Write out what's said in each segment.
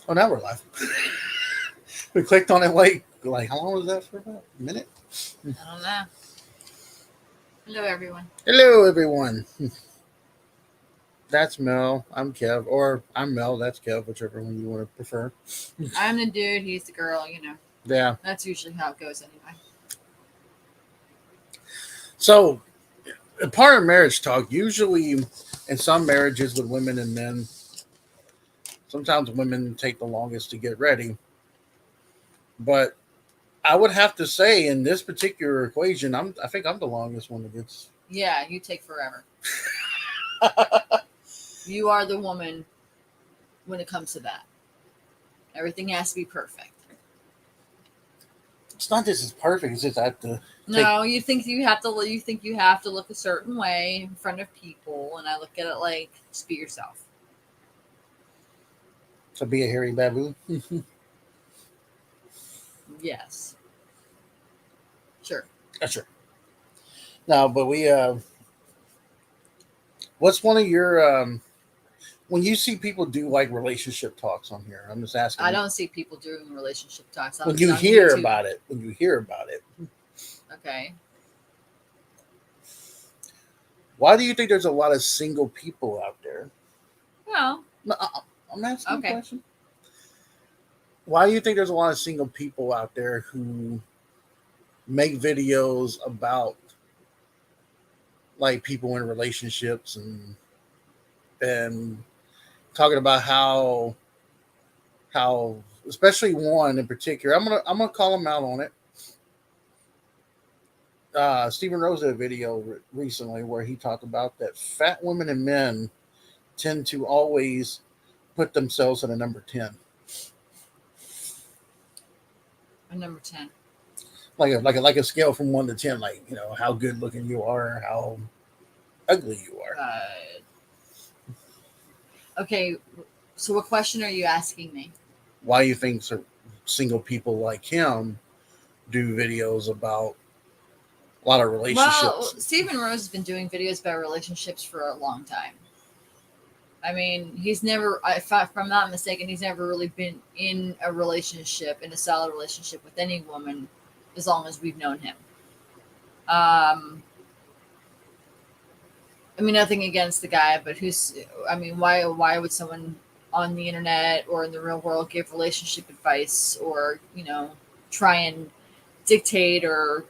Oh, now we're live. We clicked on it like how long was that for? About a minute. I don't know. Hello, everyone. Hello, everyone. That's Mel. I'm Kev, or I'm Mel. That's Kev, whichever one you want to prefer. I'm the dude. He's the girl. You know, Yeah. that's usually how it goes anyway. So, a part of marriage talk. Usually, in some marriages with women and men, sometimes women take the longest to get ready. But I would have to say, in this particular equation, I think I'm the longest one that gets. Yeah, you take forever. You are the woman when it comes to that. Everything has to be perfect. It's not just it's perfect. It's just I have to take No, you think you have to. You think you have to look a certain way in front of people, and I look at it like, just be yourself. to be a hairy baboon. Yes, sure. Sure. No, but what's one of your when you see people do like relationship talks on here? I'm just asking I don't see people doing relationship talks when on you on hear YouTube. about it. When you hear about it, Okay. why do you think there's a lot of single people out there? Well, No, I'm asking you a okay. question. Why do you think there's a lot of single people out there who make videos about like people in relationships and talking about how especially one in particular. I'm gonna call him out on it. Stephen Rose did a video recently where he talked about that fat women and men tend to always put themselves at a number 10, A number 10. like a scale from 1 to 10, like how good looking you are, how ugly you are. Okay. So, what question are you asking me? Why you think single people like him do videos about a lot of Well, relationships? Stephen Rose has been doing videos about relationships for a long time. I mean, he's never, if I'm not mistaken, he's never really been in a relationship, in a solid relationship with any woman as long as we've known him. I mean, nothing against the guy, but I mean, why would someone on the internet or in the real world give relationship advice or, try and dictate or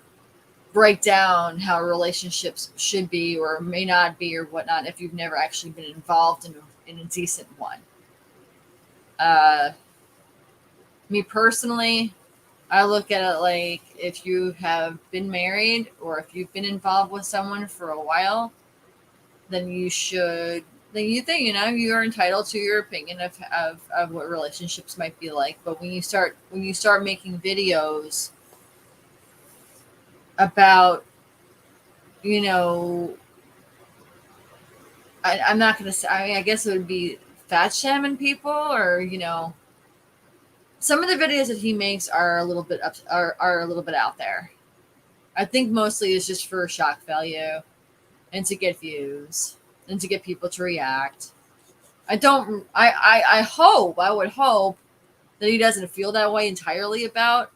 break down how relationships should be or may not be or whatnot if you've never actually been involved in a decent one. Uh, Me personally, I look at it like if you have been married or if you've been involved with someone for a while, then you should. Then you think you're entitled to your opinion of what relationships might be like. But when you start making videos about you know I'm not gonna say. I mean, I guess it would be fat shaming people, or some of the videos that he makes are a little bit are a little bit out there. I think mostly it's just for shock value and to get views and to get people to react. I don't. I would hope that he doesn't feel that way entirely about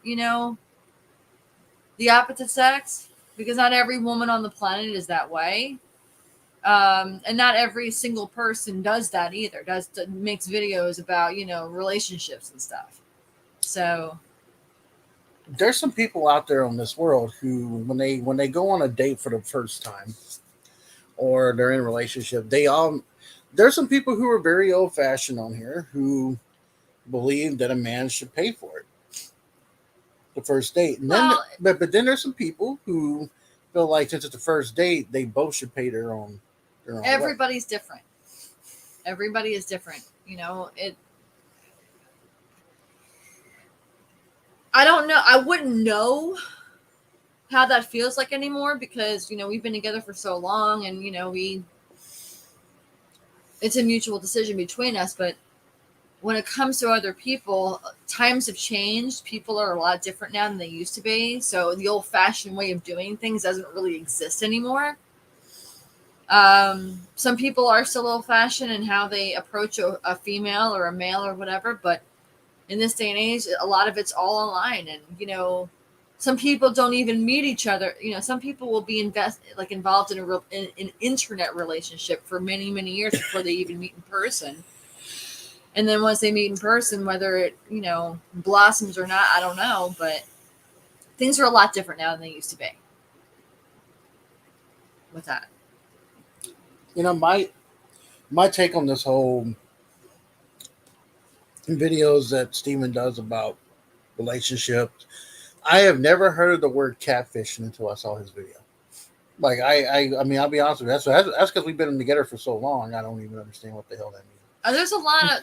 the opposite sex, because not every woman on the planet is that way. And not every single person does that either. Makes videos about relationships and stuff. So There's some people out there on this world who, when they go on a date for the first time or they're in a relationship, they all there's some people who are very old fashioned on here who believe that a man should pay for it the first date, and then well, but then there's some people who feel like since it's the first date, they both should pay their own way. everybody's different. Everybody is different. It. I don't know. I wouldn't know how that feels like anymore because we've been together for so long, and it's a mutual decision between us. But when it comes to other people, times have changed. People are a lot different now than they used to be. So the old fashioned way of doing things doesn't really exist anymore. Some people are still old fashioned in how they approach a female or a male or whatever, but in this day and age, a lot of it's all online, and some people don't even meet each other. Some people will be involved in an internet relationship for many many years before they even meet in person. And then once they meet in person, whether it blossoms or not, I don't know, but things are a lot different now than they used to be with that. My take on this whole videos that Steven does about relationships, I have never heard of the word catfishing until I saw his video. Like I mean, I'll be honest with you. That's because we've been together for so long. I don't even understand what the hell that means.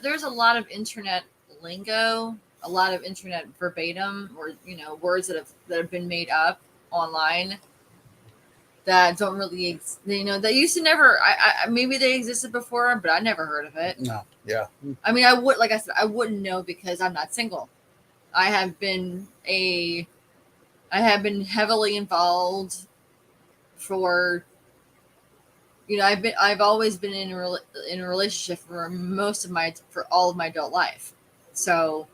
There's a lot of internet lingo, a lot of internet verbatim, or words that have been made up online that don't really that used to never. Maybe they existed before, but I never heard of it. No, yeah, I mean, I would, like I said, I wouldn't know because I'm not single. I have been a I have been heavily involved for I've always been in a relationship for all of my adult life. So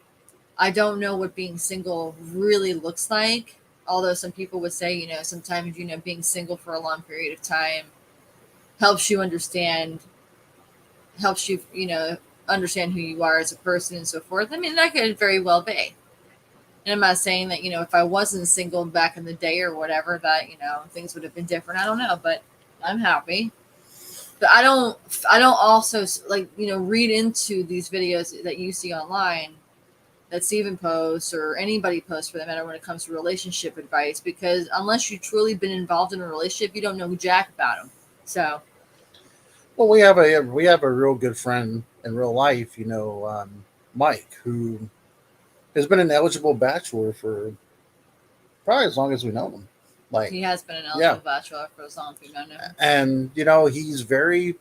I don't know what being single really looks like. Although some people would say, sometimes being single for a long period of time helps you understand helps you understand who you are as a person and so forth. I mean, that could very well be. And I'm not saying that, if I wasn't single back in the day or whatever, that, things would have been different. I don't know, but I'm happy. But I don't also read into these videos that you see online that Steven posts or anybody posts for that matter when it comes to relationship advice, because unless you've truly been involved in a relationship, you don't know jack about them. So, well, we have a real good friend in real life, Mike, who has been an eligible bachelor for probably as long as we know him. Like, he has been an yeah, eligible bachelor for as long as we've known him. and he's very,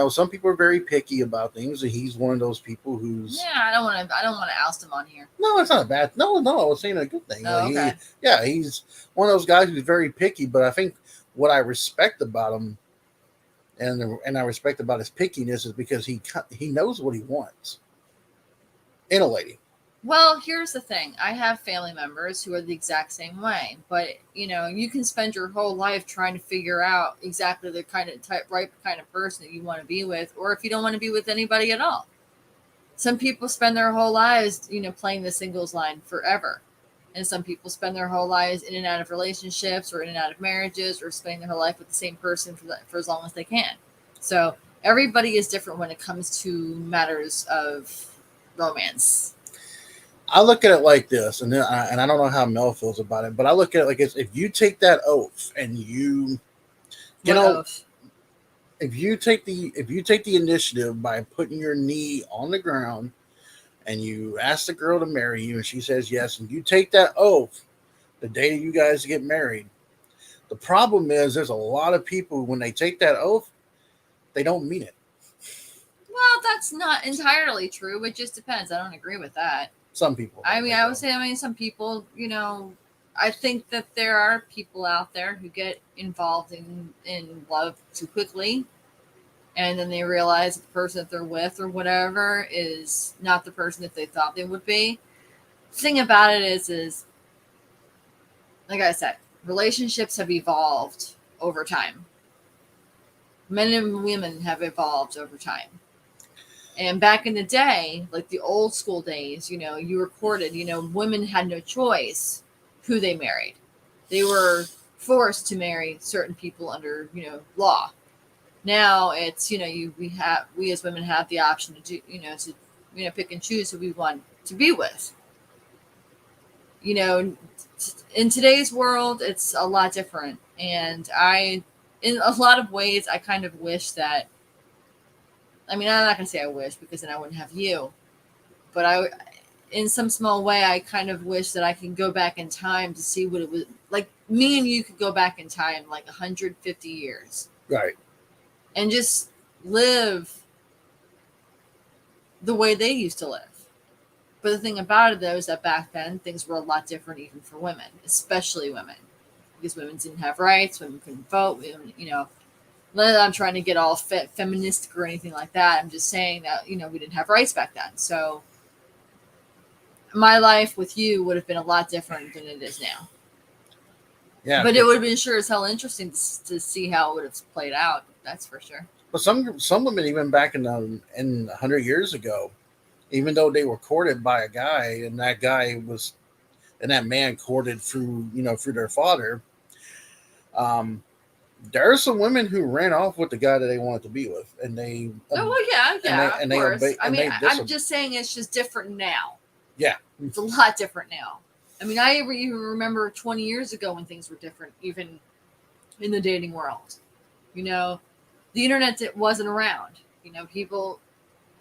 some people are very picky about things, and he's one of those people who's. Yeah, I don't want to oust him on here. No, it's not a bad. No, no, I was saying a good thing. Oh, Like okay. yeah, he's one of those guys who's very picky. But I think what I respect about him, and I respect about his pickiness, is because he knows what he wants in a lady. Well, here's the thing. I have family members who are the exact same way, but you can spend your whole life trying to figure out exactly the right kind of person that you want to be with, or if you don't want to be with anybody at all. Some people spend their whole lives, playing the singles line forever. And some people spend their whole lives in and out of relationships or in and out of marriages or spending their whole life with the same person for as long as they can. So everybody is different when it comes to matters of romance. I look at it like this, and I don't know how Mel feels about it, but I look at it like this: if you take that oath and you What know oath? if you take the initiative by putting your knee on the ground and you ask the girl to marry you and she says yes, and you take that oath the day you guys get married, the problem is there's a lot of people when they take that oath, they don't mean it. Well, that's not entirely true. It just depends. I don't agree with that. Some people I don't, mean, they I would don't. say, some people, I think that there are people out there who get involved in love too quickly, and then they realize that the person that they're with or whatever is not the person that they thought they would be. The thing about it is like I said, relationships have evolved over time. Men and women have evolved over time. And back in the day, like the old school days, you were courted, women had no choice who they married. They were forced to marry certain people under, law. Now it's, we as women have the option to do, pick and choose who we want to be with. You know, in today's world, it's a lot different. And in a lot of ways, I kind of wish that, I mean, I'm not going to say I wish because then I wouldn't have you, but in some small way, I kind of wish that I can go back in time to see what it was like. Me and you could go back in time like 150 years Right. and just live the way they used to live. But the thing about it, though, is that back then things were a lot different, even for women, especially women, because women didn't have rights, women couldn't vote. Women, not that I'm trying to get all feministic or anything like that. I'm just saying that we didn't have rights back then. So my life with you would have been a lot different than it is now. Yeah, But it would have been sure as hell interesting to see how it would have played out. That's for sure. but some women even back in 100 years ago, even though they were courted by a guy, and that guy was and that man courted through through their father. Um, there are some women who ran off with the guy that they wanted to be with, and Oh well, yeah, yeah, of and they course. obey I and mean, they I'm disobey. just saying it's just different now. Yeah, It's a lot different now. I mean, I even remember 20 years ago when things were different, even in the dating world. You know, the internet wasn't around. People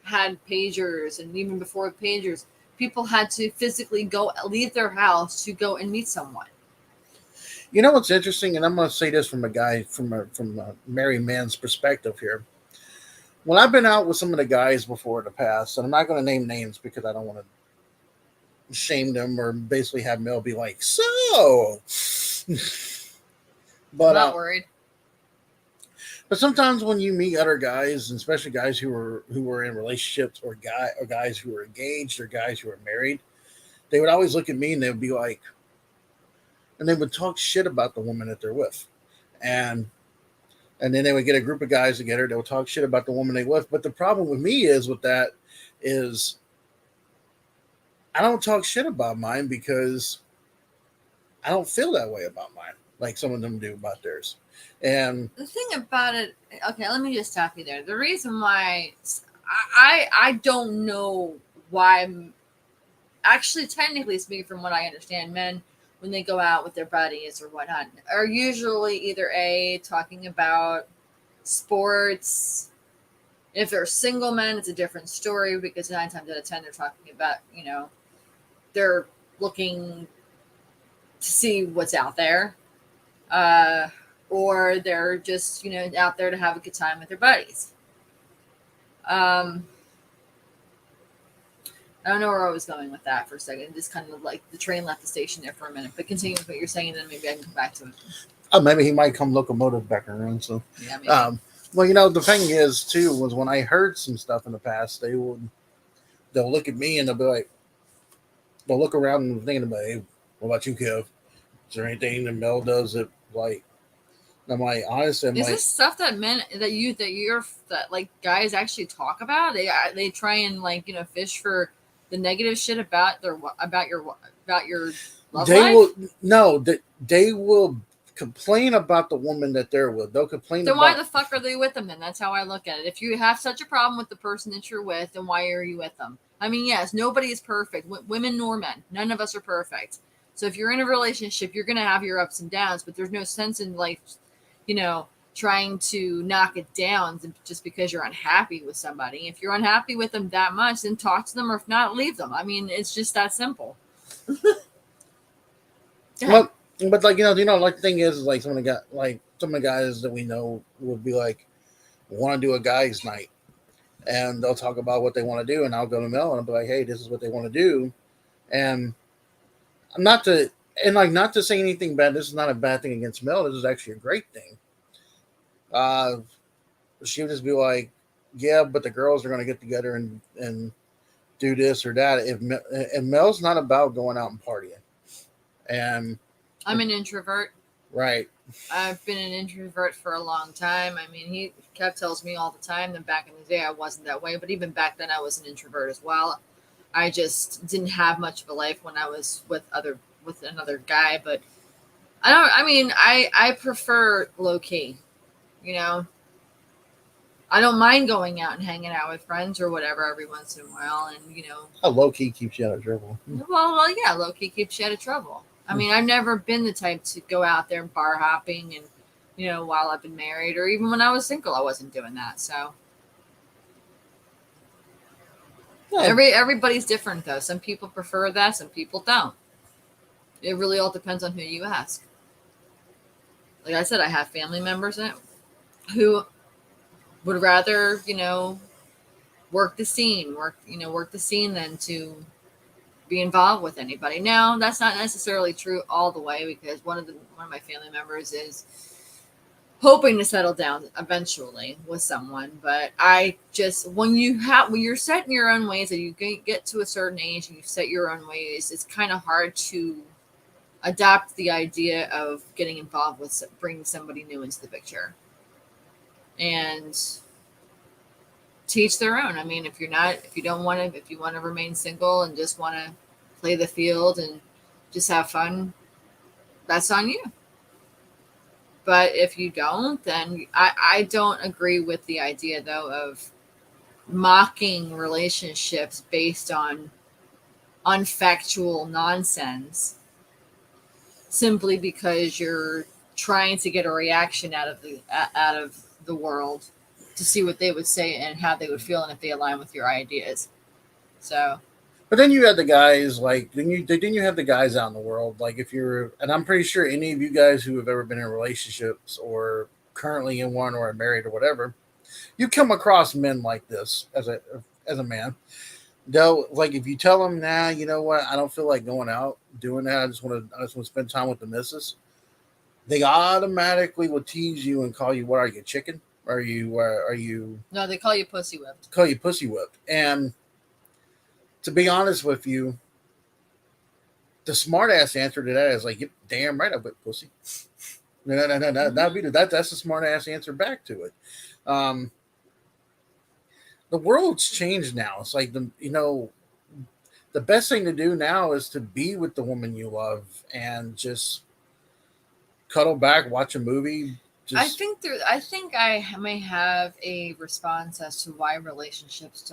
had pagers, and even before pagers, people had to physically go leave their house to go and meet someone. you know what's interesting, and I'm going to say this from a guy from a married man's perspective here. When I've been out with some of the guys before in the past, and I'm not going to name names because I don't want to shame them or basically have Mel be like, so. I'm but not worried. but sometimes when you meet other guys, and especially guys who were in relationships, or guys who were engaged, or guys who were married, they would always look at me and they would be like, and they would talk shit about the woman that they're with, and and then they would get a group of guys together. They would talk shit about the woman they with. But the problem with me is with that is I don't talk shit about mine because I don't feel that way about mine, like some of them do about theirs. And The thing about it, okay, let me just stop you there. The reason why I don't know why. Actually, technically speaking, from what I understand, men when they go out with their buddies or whatnot are usually either a talking about sports. If they're single men, it's a different story because 9 times out of 10 they're talking about they're looking to see what's out there, uh, or they're just out there to have a good time with their buddies. Um, I don't know where I was going with that for a second. Just kind of like the train left the station there for a minute. But continue with what you're saying, and then maybe I can come back to it. maybe he might come locomotive back around. So, Yeah, maybe. um, well, the thing is too was when I heard some stuff in the past, they'll look at me and they'll look around and thinking about, hey, what about you, Kev? Is there anything that Mel does that like? I'm like, honestly, I'm Is like, this stuff that men that like guys actually talk about? They try and like fish for the negative shit about your love they will life. no, they will complain about the woman that they're with. They'll complain Then why about the fuck are they with them then? That's how I look at it. If you have such a problem with the person that you're with, then why are you with them? I mean, yes, nobody is perfect, women nor men. None of us are perfect. So if you're in a relationship, you're going to have your ups and downs, but there's no sense in like, you know, trying to knock it down just because you're unhappy with somebody. If you're unhappy with them that much, then talk to them, or if not, leave them. I mean, it's just that simple. Go ahead. well, but like like the thing is like some of the guys that we know will be like want to do a guys' night, and they'll talk about what they want to do, and I'll go to Mel and I'll be like, hey, this is what they want to do, and I'm not to not to say anything bad. This is not a bad thing against Mel. This is actually a great thing. Uh, she would just be like, yeah, but the girls are going to get together and do this or that. And Mel's not about going out and partying, and I'm an introvert. right, I've been an introvert for a long time. I mean, Kev tells me all the time that back in the day I wasn't that way, but even back then I was an introvert as well. I just didn't have much of a life when I was with another guy. But I don't. I mean, I prefer low key. You know, I don't mind going out and hanging out with friends or whatever every once in a while, and how low key keeps you out of trouble. well, yeah, low key keeps you out of trouble. I mean, I've never been the type to go out there and bar hopping and while I've been married, or even when I was single, I wasn't doing that. So Yeah, everybody's different though. Some people prefer that, some people don't. It really all depends on who you ask. Like I said, I have family members who would rather work the scene, work the scene than to be involved with anybody. Now, that's not necessarily true all the way because one of my family members is hoping to settle down eventually with someone. But I just, when you're set in your own ways and you get to a certain age and you set your own ways, it's kind of hard to adopt the idea of getting involved with bringing somebody new into the picture. And teach their own. I mean, if you don't want to, if you want to remain single and just want to play the field and just have fun, that's on you. But if you don't, then I don't agree with the idea, though, of mocking relationships based on unfactual nonsense simply because you're trying to get a reaction out of the world to see what they would say and how they would feel and if they align with your ideas. So But then you had the guys like then you have the guys out in the world like if you're and I'm pretty sure any of you guys who have ever been in relationships or currently in one or are married or whatever, you come across men like this as a man. They'll like if you tell them, nah, you know what, I don't feel like going out doing that. I just want to spend time with the missus. They automatically will tease you and call you, what are you, chicken? Are you no, they call you pussy whipped. call you pussy whipped? And to be honest with you, the smart ass answer to that is like, yep, damn right, I whip pussy. No, that's the smart ass answer back to it. Um, the world's changed now. It's like the best thing to do now is to be with the woman you love and just cuddle back, watch a movie. Just I think I may have a response as to why relationships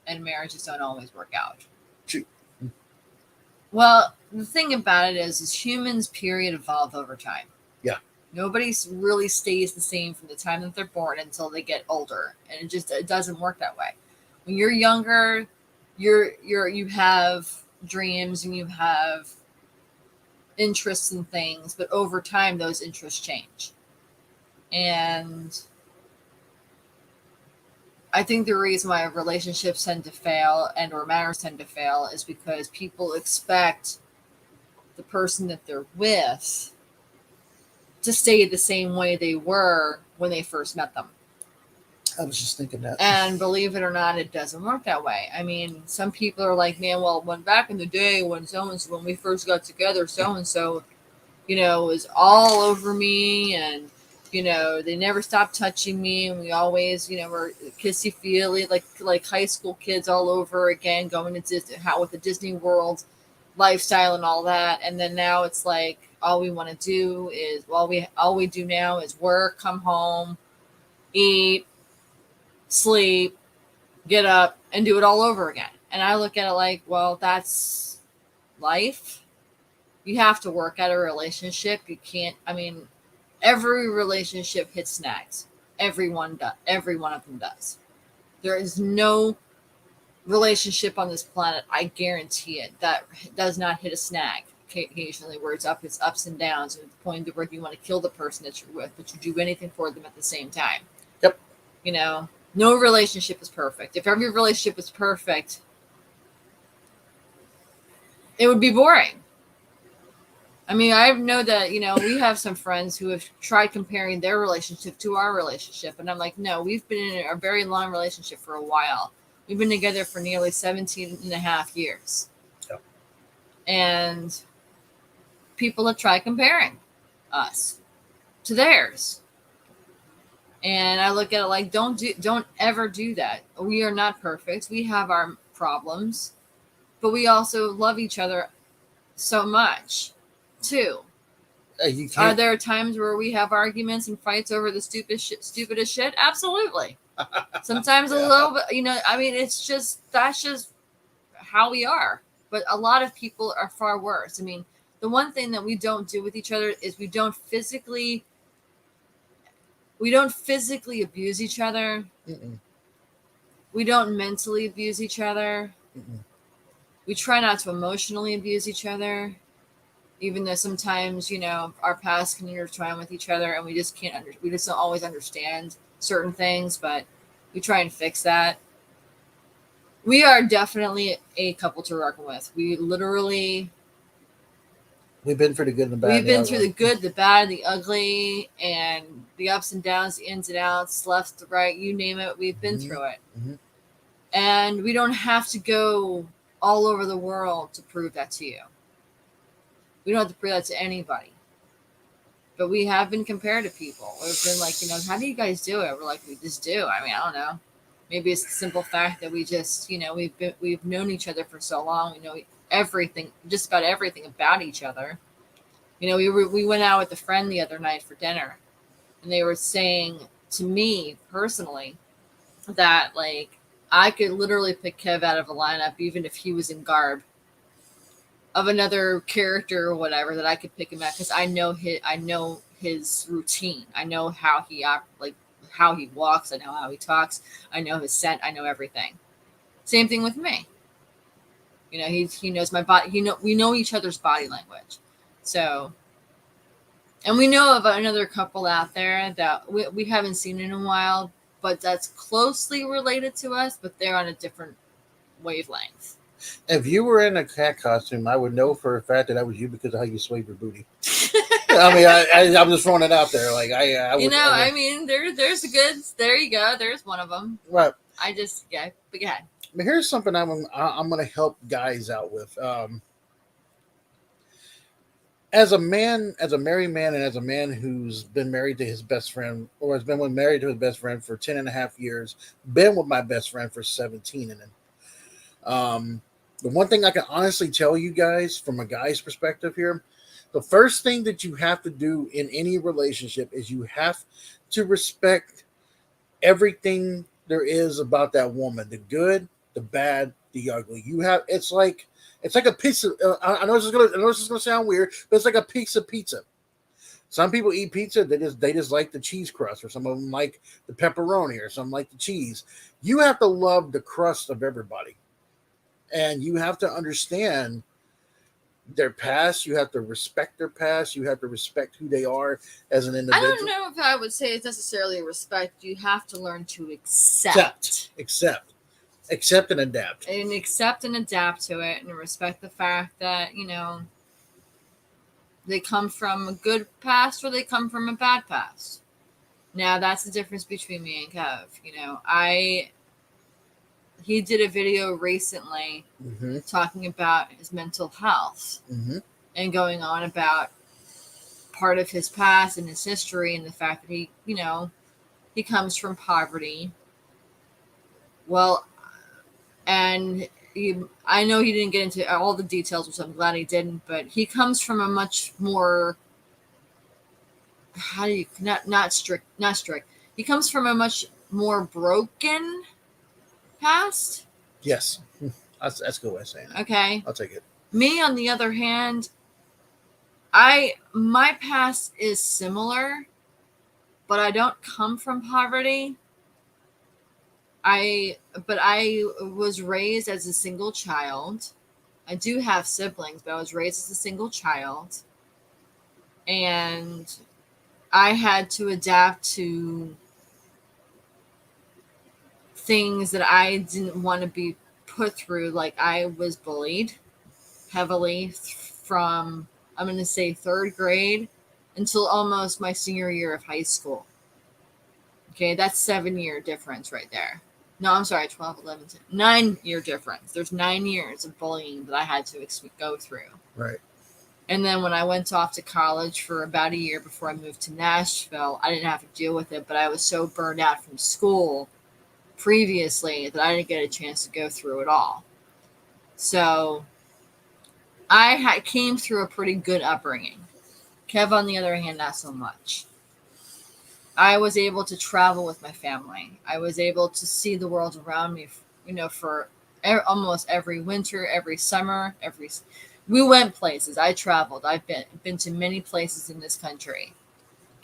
and marriages don't always work out. shoot. Well, the thing about it is humans period evolve over time. Yeah. Nobody really stays the same from the time that they're born until they get older, and it doesn't work that way. When you're younger, you have dreams and you have interests in things, but over time those interests change. And I think the reason why relationships tend to fail and or marriages tend to fail is because people expect the person that they're with to stay the same way they were when they first met them. I was just thinking that. And believe it or not, it doesn't work that way. I mean, some people are like, man, well, when back in the day when when we first got together, so and so, was all over me and they never stopped touching me and we always, were kissy feely like high school kids all over again, going to Disney with the Disney World lifestyle and all that. And then now it's like all we want to do is all we do now is work, come home, eat, sleep, get up, and do it all over again. And I look at it like, well, that's life. You have to work at a relationship. You can't, I mean, every relationship hits snags. Everyone does. Every one of them does. There is no relationship on this planet, I guarantee it, that does not hit a snag occasionally where it's ups and downs, and to the point where you want to kill the person that you're with, but you do anything for them at the same time. Yep. No relationship is perfect. If every relationship was perfect, it would be boring. I mean, I know that, we have some friends who have tried comparing their relationship to our relationship. And I'm like, no, we've been in a very long relationship for a while. We've been together for nearly 17 and a half years. Yep. And people have tried comparing us to theirs. And I look at it like, don't ever do that. We are not perfect. We have our problems, but we also love each other so much too. Are there times where we have arguments and fights over the stupidest shit? Absolutely. Sometimes Yeah. a little bit, I mean, that's just how we are. But a lot of people are far worse. I mean, the one thing that we don't do with each other is we don't physically abuse each other. Mm-mm. We don't mentally abuse each other. Mm-mm. We try not to emotionally abuse each other, even though sometimes, our paths can intertwine with each other and we just we just don't always understand certain things, but we try and fix that. We are definitely a couple to reckon with. We literally We've been through the good and the bad We've and the been through the ugly. good, the bad, the ugly, and the ups and downs, the ins and outs, left, right, you name it. We've been Hmm. through it. Hmm. And we don't have to go all over the world to prove that to you. We don't have to prove that to anybody. But we have been compared to people. We've been like, how do you guys do it? We're like, we just do. I mean, I don't know. Maybe it's the simple fact that we just, we've known each other for so long. We know everything, just about everything about each other. We went out with a friend the other night for dinner, and they were saying to me personally that like I could literally pick Kev out of a lineup, even if he was in garb of another character or whatever, that I could pick him out because I know his routine. I know how how he walks. I know how he talks. I know his scent. I know everything. Same thing with me. He knows my body. We know each other's body language. So, and we know of another couple out there that we haven't seen in a while, but that's closely related to us, but they're on a different wavelength. If you were in a cat costume, I would know for a fact that that was you because of how you swayed your booty. I mean, I'm just throwing it out there. Like I would. I would. I mean, there's a good. There you go. There's one of them. Right. Yeah. But go ahead. But here's something I'm going to help guys out with. As a man, as a married man, and as a man who's been married to his best friend, or has been married to his best friend for 10 and a half years, been with my best friend for 17 and then. The one thing I can honestly tell you guys from a guy's perspective here, the first thing that you have to do in any relationship is you have to respect everything there is about that woman, the good, the bad, the ugly. It's like a piece of I know this is gonna sound weird, but it's like a piece of pizza. Some people eat pizza, they just like the cheese crust, or some of them like the pepperoni, or some like the cheese. You have to love the crust of everybody, and you have to understand their past. You have to respect their past. You have to respect who they are as an I don't individual. know if I would say it's necessarily respect. You have to learn to Accept, accept accept, and adapt. and accept and adapt to it, and respect the fact that they come from a good past or they come from a bad past. Now that's the difference between me and Kev. I he did a video recently Hmm. talking about his mental health Hmm. and going on about part of his past and his history and the fact that he comes from poverty. Well, and I know he didn't get into all the details, which I'm glad he didn't, but he comes from a much more, how do you, not strict. He comes from a much more broken past. Yes, that's a good way of saying it. Okay. I'll take it. Me, on the other hand, my past is similar, but I don't come from poverty. I was raised as a single child. I do have siblings, but I was raised as a single child, and I had to adapt to things that I didn't want to be put through. Like, I was bullied heavily from, I'm going to say, third grade until almost my senior year of high school. Okay, that's 7 year difference right there. No, I'm sorry, 12, 11, 10, 9 year difference. There's 9 years of bullying that I had to go through. Right. And then when I went off to college for about a year before I moved to Nashville, I didn't have to deal with it, but I was so burned out from school previously that I didn't get a chance to go through it all. So came through a pretty good upbringing. Kev, on the other hand, not so much. I was able to travel with my family. I was able to see the world around me, for almost every winter, every summer, we went places. I traveled. I've been to many places in this country.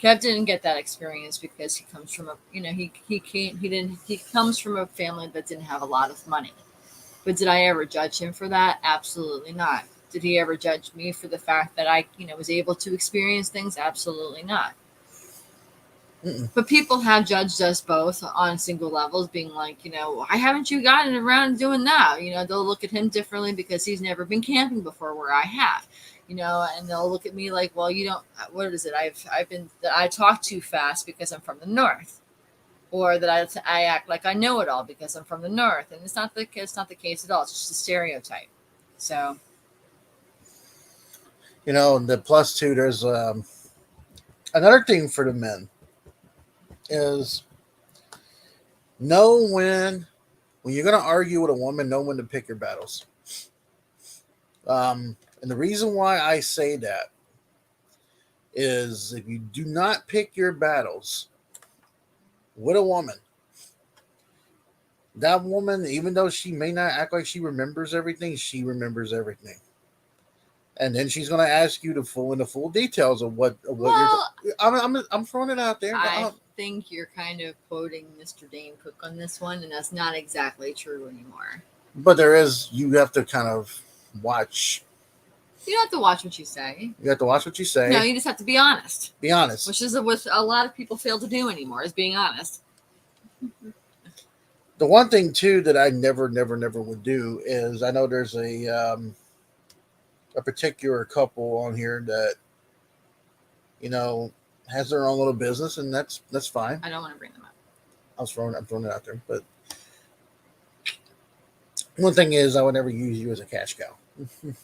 Kev didn't get that experience because he comes from he comes from a family that didn't have a lot of money. But did I ever judge him for that? Absolutely not. Did he ever judge me for the fact that I, was able to experience things? Absolutely not. Mm-mm. But people have judged us both on single levels, being like, why haven't you gotten around doing that? They'll look at him differently because he's never been camping before, where I have. and they'll look at me like, well, you don't. What is it? I talk too fast because I'm from the north, or that I act like I know it all because I'm from the north, and it's not the case at all. It's just a stereotype. So The plus two, there's another thing for the men is know when you're going to argue with a woman, know when to pick your battles. And the reason why I say that is if you do not pick your battles with a woman, that woman, even though she may not act like she remembers everything, she remembers everything. And then she's going to ask you to in the full details of what you're. well, I'm throwing it out there. I think you're kind of quoting Mr. Dane Cook on this one, and that's not exactly true anymore. But there is, you have to kind of watch. You don't have to watch what you say. You have to watch what you say. No, you just have to be honest. Be honest. Which is what a lot of people fail to do anymore, is being honest. The one thing too that I never would do is I know there's a particular couple on here that has their own little business, and that's fine. I don't want to bring them up. I'm throwing it out there, but one thing is I would never use you as a cash cow, and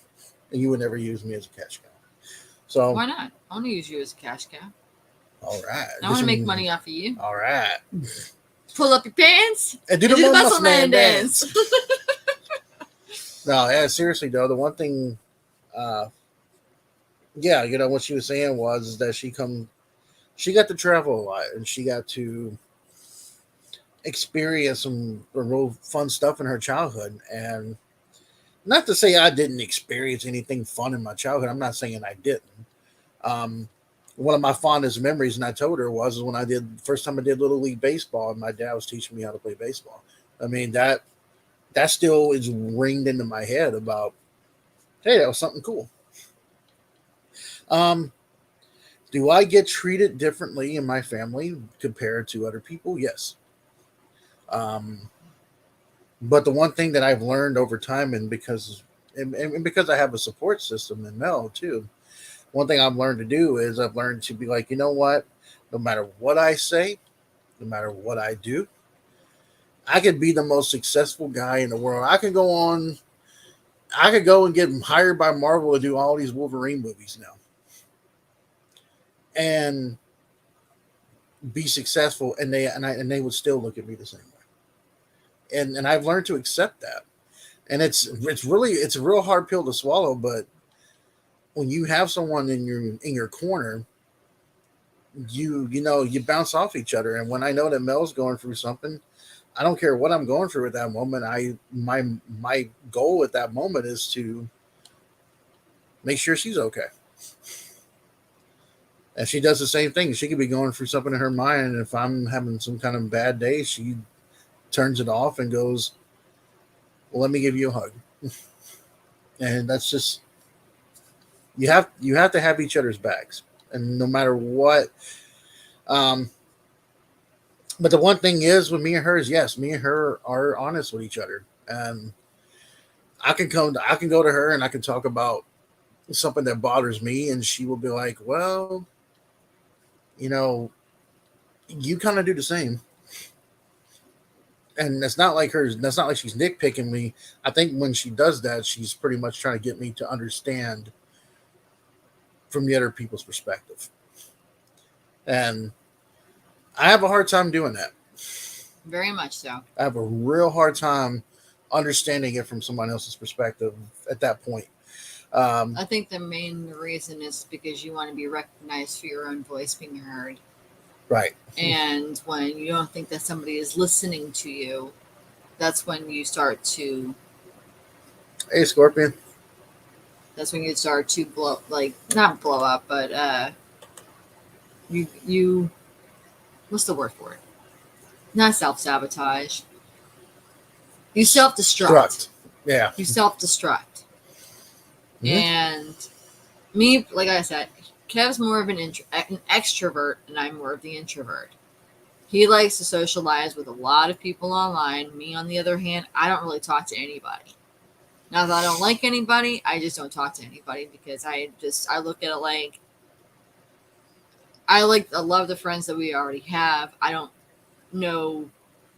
you would never use me as a cash cow. So why not? I want to use you as a cash cow. All right. I want to make money off of you. All right. Pull up your pants and do the muscle man dance. No, yeah, seriously though, the one thing, what she was saying was that she got to travel a lot, and she got to experience some real fun stuff in her childhood. And not to say I didn't experience anything fun in my childhood. I'm not saying I didn't. One of my fondest memories, and I told her, was when first time I did Little League Baseball, and my dad was teaching me how to play baseball. I mean, that still is ringed into my head about, hey, that was something cool. Do I get treated differently in my family compared to other people? Yes. But the one thing that I've learned over time, and because I have a support system in Mel too, one thing I've learned to do is I've learned to be like, you know what? No matter what I say, no matter what I do, I could be the most successful guy in the world. I could go and get hired by Marvel to do all these Wolverine movies now, and be successful, and they would still look at me the same way. And I've learned to accept that. And it's a real hard pill to swallow, but when you have someone in your corner, you bounce off each other. And when I know that Mel's going through something, I don't care what I'm going through at that moment. My goal at that moment is to make sure she's okay. And she does the same thing. She could be going through something in her mind, and if I'm having some kind of bad day, she turns it off and goes, well, let me give you a hug. And that's just, you have to have each other's backs, and no matter what. But the one thing is with me and her is, yes, me and her are honest with each other, and I can go to her and I can talk about something that bothers me, and she will be like, well, you kind of do the same. And that's not like she's nitpicking me. I think when she does that, she's pretty much trying to get me to understand from the other people's perspective. And I have a hard time doing that. Very much so. I have a real hard time understanding it from someone else's perspective at that point. I think the main reason is because you want to be recognized for your own voice being heard. Right. And when you don't think that somebody is listening to you, that's when you start to... Hey, Scorpion. That's when you start to not blow up, but you what's the word for it? Not self-sabotage. You self-destruct. Yeah. You self-destruct. Mm-hmm. And me, like I said, Kev's more of an extrovert, and I'm more of the introvert. He likes to socialize with a lot of people online. Me, on the other hand, I don't really talk to anybody. Not that I don't like anybody, I just don't talk to anybody because I look at it like I love the friends that we already have. I don't know.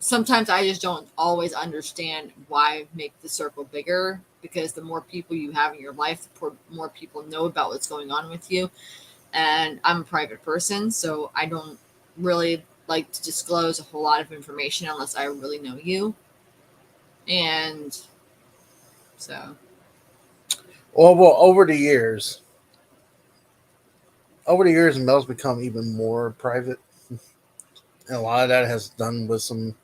Sometimes I just don't always understand why make the circle bigger because the more people you have in your life, the more people know about what's going on with you. And I'm a private person, so I don't really like to disclose a whole lot of information unless I really know you. And so, Well, over the years, Mel's become even more private, and a lot of that has done with some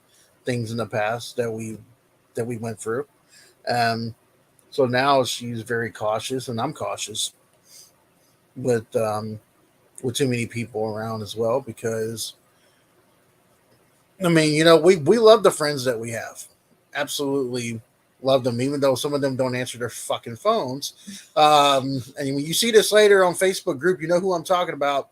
things in the past that we went through. Um, so now she's very cautious, and I'm cautious with too many people around as well because I mean, we love the friends that we have. Absolutely love them, even though some of them don't answer their fucking phones. And when you see this later on Facebook group, you know who I'm talking about.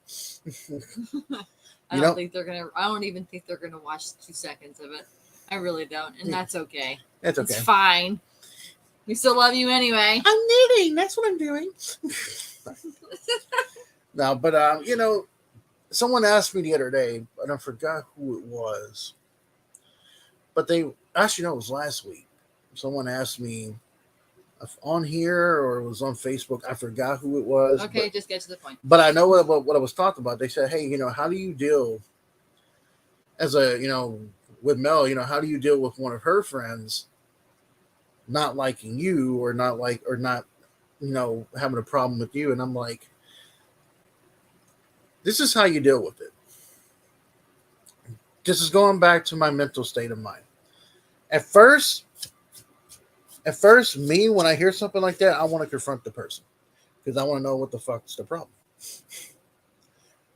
I You don't know, think they're gonna. I don't even think they're gonna watch 2 seconds of it. I really don't, and that's okay. it's It's okay. fine. We still love you anyway. I'm knitting. That's what I'm doing. No, but someone asked me the other day, and I forgot who it was. But they actually no, it was last week. Someone asked me if on here or it was on Facebook. I forgot who it was, Okay, just get to the point. but I know what I was talking about. They said, "Hey, how do you deal as a with Mel? How do you deal with one of her friends not liking you or not having a problem with you?" And I'm like, "This is how you deal with it. This is going back to my mental state of mind. At first, me when I hear something like that, I want to confront the person because I want to know what the fuck's the problem.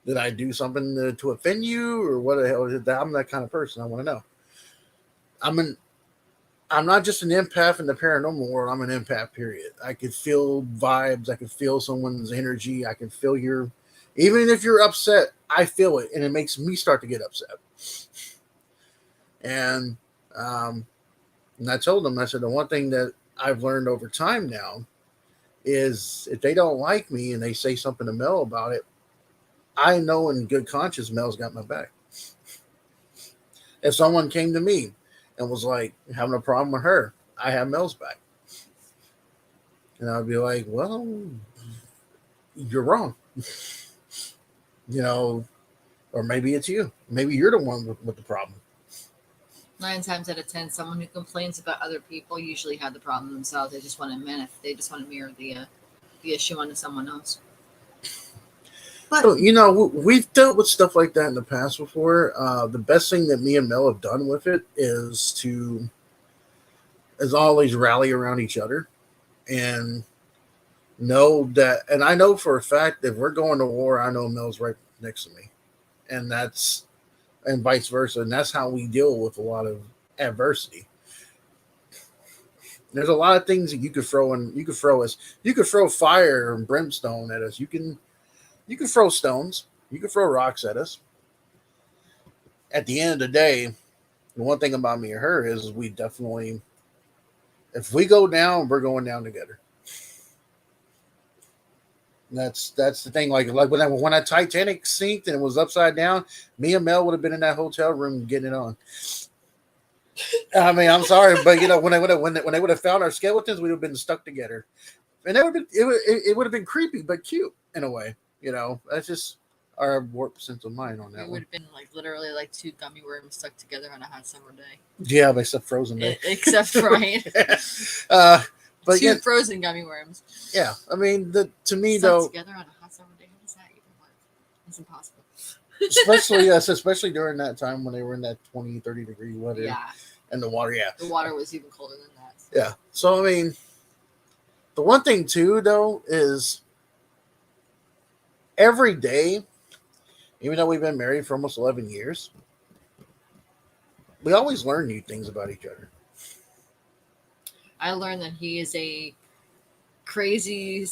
Did I do something to offend you, or what the hell is that? I'm that kind of person. I want to know. I'm an I'm not just an empath in the paranormal world. I'm an empath. Period. I can feel vibes. I can feel someone's energy. I can feel even if you're upset, I feel it, and it makes me start to get upset. And um, and I told them, I said the one thing that I've learned over time now is if they don't like me and they say something to Mel about it, I know in good conscience Mel's got my back. If someone came to me and was like having a problem with her, I have Mel's back. And I'd be like, well, you're wrong. You know, or maybe it's you. Maybe you're the one with the problem. 9 times out of 10, someone who complains about other people usually had the problem themselves. They just want to they just want to mirror the issue onto someone else. But So, we've dealt with stuff like that in the past before. The best thing that me and Mel have done with it is always rally around each other and know that. And I know for a fact if we're going to war, I know Mel's right next to me, and and vice versa. And that's how we deal with a lot of adversity. There's a lot of things that you could throw in. You could throw fire and brimstone at us. You can throw stones. You can throw rocks at us. At the end of the day, the one thing about me and her is we definitely, if we go down, we're going down together. That's the thing. Like when that Titanic sinked and it was upside down, me and Mel would have been in that hotel room getting it on. I mean, I'm sorry, but when they would have found our skeletons, we would have been stuck together, and it would have been creepy but cute in a way. That's just our warped sense of mind on we that would one. have been like literally like two gummy worms stuck together on a hot summer day. Yeah, except Frozen Day. Except right, uh, but two yeah, frozen gummy worms yeah. I mean, to me stuck though, together on a hot summer day. How does that even work? It's impossible. especially yes, especially during that time when they were in that 20-30 degree weather Yeah, and the water. Yeah, the water was even colder than that. yeah. So I mean, the one thing too though is every day, even though we've been married for almost 11 years, we always learn new things about each other. I learned that he is a crazy,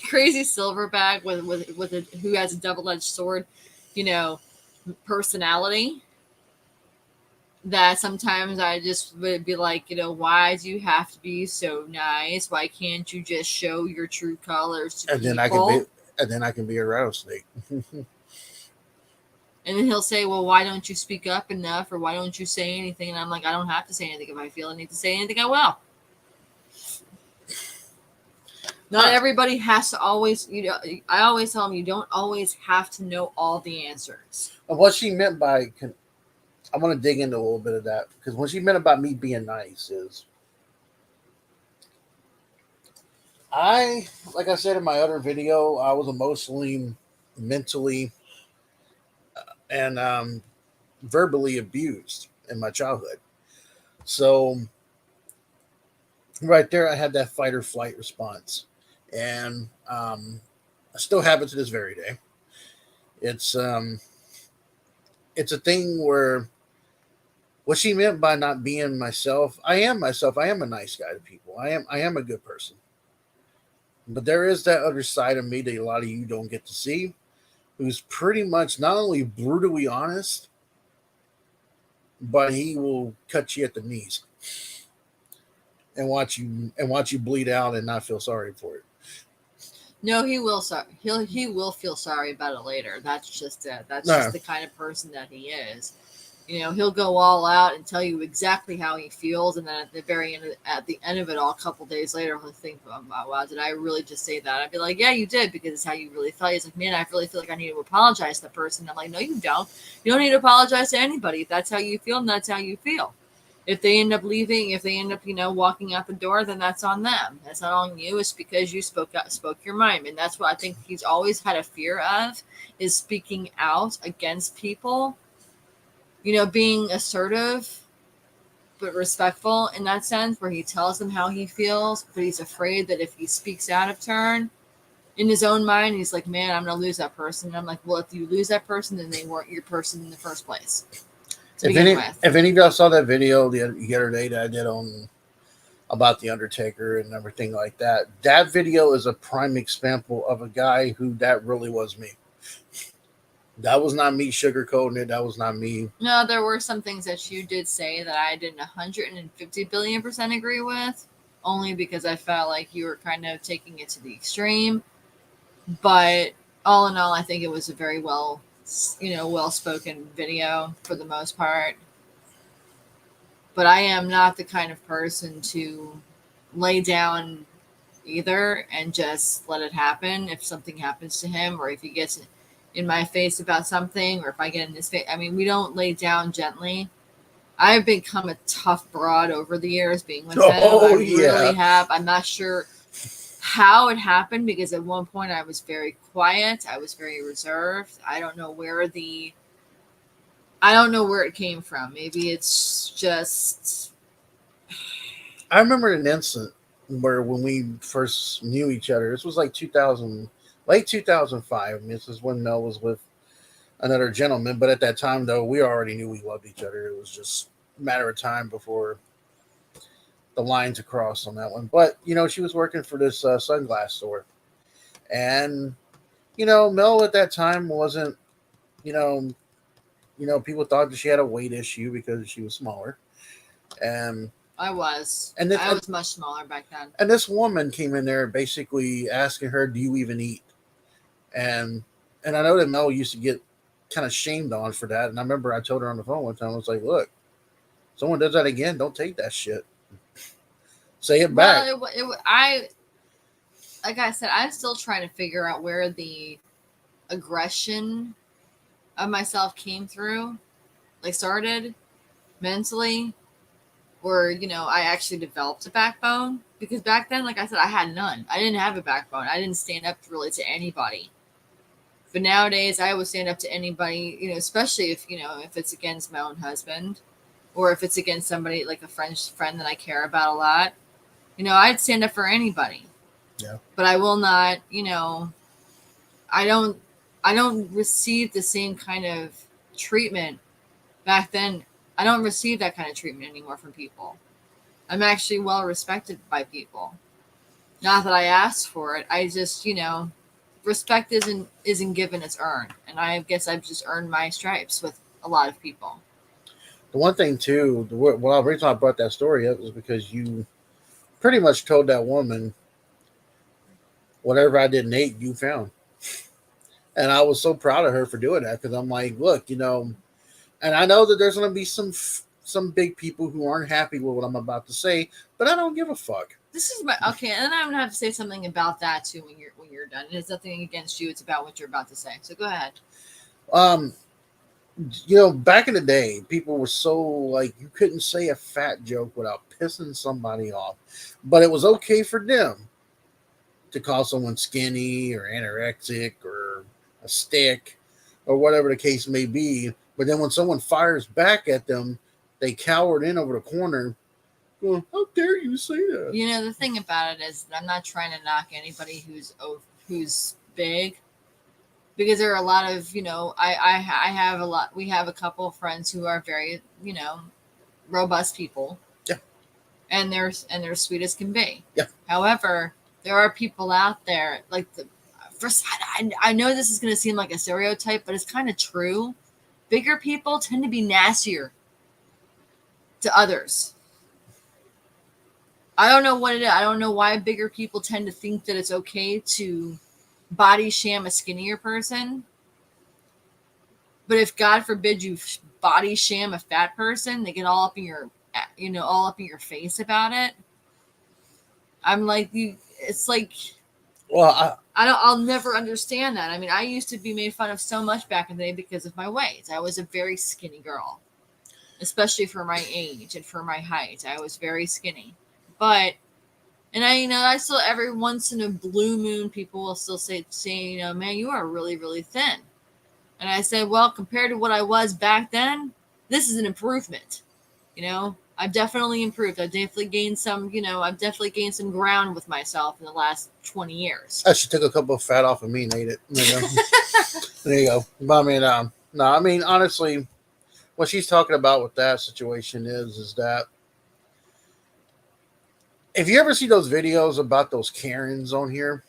crazy silverback who has a double edged sword, you know, personality. that sometimes I just would be like, why do you have to be so nice? Why can't you just show your true colors to and then I can be people? a rattlesnake. And then he'll say, well, why don't you speak up enough, or why don't you say anything? And I'm like, I don't have to say anything. If I feel I need to say anything, I will. Not Uh, everybody has to always, I always tell them you don't always have to know all the answers. what she meant by I want to dig into a little bit of that because what she meant about me being nice is I, like I said in my other video, I was emotionally, mentally, and verbally abused in my childhood. So right there, I had that fight or flight response, and I still have it to this very day. It's um, it's a thing where what she meant by not being myself, I am myself. I am a nice guy to people. I am a good person. But there is that other side of me that a lot of you don't get to see, who's pretty much not only brutally honest, but he will cut you at the knees and watch you bleed out and not feel sorry for it. No, he will. He will feel sorry about it later. That's just it. That's No, just the kind of person that he is. He'll go all out and tell you exactly how he feels, and then at the end of it all, a couple days later, he'll think, oh, wow, did I really just say that? I'd be like, yeah, you did, because it's how you really felt. He's like, man, I really feel like I need to apologize to the person. I'm like, no, you don't. You don't need to apologize to anybody. If that's how you feel, and that's how you feel. If they end up leaving, if they end up, walking out the door, then that's on them. That's not on you. It's because you spoke your mind, and that's what I think he's always had a fear of, is speaking out against people. Being assertive but respectful in that sense, where he tells them how he feels, but he's afraid that if he speaks out of turn in his own mind, he's like, man, I'm gonna lose that person. And I'm like, well, if you lose that person, then they weren't your person in the first place to begin with. if any of y'all saw that video the other day that I did on about the Undertaker and everything like that, that video is a prime example of a guy who that really was me. That was not me sugarcoating it. That was not me. No, there were some things that you did say that I didn't 150 billion% agree with, only because I felt like you were kind of taking it to the extreme. But all in all, I think it was a very well spoken video for the most part. But I am not the kind of person to lay down either and just let it happen if something happens to him, or if he gets in my face about something, or if I get in his face. I mean, we don't lay down gently. I've become a tough broad over the years being with him. I Oh really yeah, have. I'm not sure how it happened, because at one point I was very quiet. I was very reserved. I don't know where it came from. Maybe it's just I remember an instant where when we first knew each other. This was like 2000, late 2005. I mean, this is when Mel was with another gentleman. But at that time, though, we already knew we loved each other. It was just a matter of time before the lines across on that one. But she was working for this sunglass store, and Mel at that time wasn't. You know, people thought that she had a weight issue because she was smaller, and I was. and this I was much smaller back then. and this woman came in there basically asking her, "Do you even eat?" And I know that Mel used to get kind of shamed on for that. And I remember I told her on the phone one time, I was like, "Look, someone does that again, don't take that shit. Say it back." Well, I like I said, I'm still trying to figure out where the aggression of myself came through, like started mentally, where I actually developed a backbone. Because back then, like I said, I had none. I didn't have a backbone. I didn't stand up really to anybody. But nowadays, I would stand up to anybody, especially if it's against my own husband, or if it's against somebody like a friend that I care about a lot. I'd stand up for anybody. Yeah. But I will not. I don't. I don't receive the same kind of treatment back then. I don't receive that kind of treatment anymore from people. I'm actually well respected by people. Not that I asked for it. I just, respect isn't given, it's earned. And I guess I've just earned my stripes with a lot of people. The one thing too, the reason I brought that story up was because you pretty much told that woman whatever I didn't eat, you found, and I was so proud of her for doing that because I'm like, look, and I know that there's going to be some big people who aren't happy with what I'm about to say, but I don't give a fuck. This is my okay, and then I'm gonna have to say something about that too when you're done. It's nothing against you; it's about what you're about to say. So go ahead. Um, back in the day, people were so like you couldn't say a fat joke without pissing somebody off, but it was okay for them to call someone skinny or anorexic or a stick or whatever the case may be. But then when someone fires back at them, they cowered in over the corner. Going, how dare you say that? You know, the thing about it is, I'm not trying to knock anybody who's big, because there are a lot of I have a lot. We have a couple of friends who are very robust people, Yeah, and they're sweet as can be. yeah. However, there are people out there like first. I know this is going to seem like a stereotype, but it's kind of true. Bigger people tend to be nastier to others. I don't know what it is. I don't know why bigger people tend to think that it's okay to body sham a skinnier person. But if God forbid you body sham a fat person, they get all up in your face about it. I'm like you. It's like Well, I'll never understand that. I mean, I used to be made fun of so much back in the day because of my weight. I was a very skinny girl, especially for my age and for my height. I was very skinny, but and I still every once in a blue moon people will still say, man, you are really, really thin. And I said, well, compared to what I was back then, this is an improvement. I've definitely improved. I've definitely gained some ground with myself in the last 20 years. I should took a couple of fat off of me and ate it. There you go. But I mean, no, I mean honestly, what she's talking about with that situation is that if you ever see those videos about those Karens on here,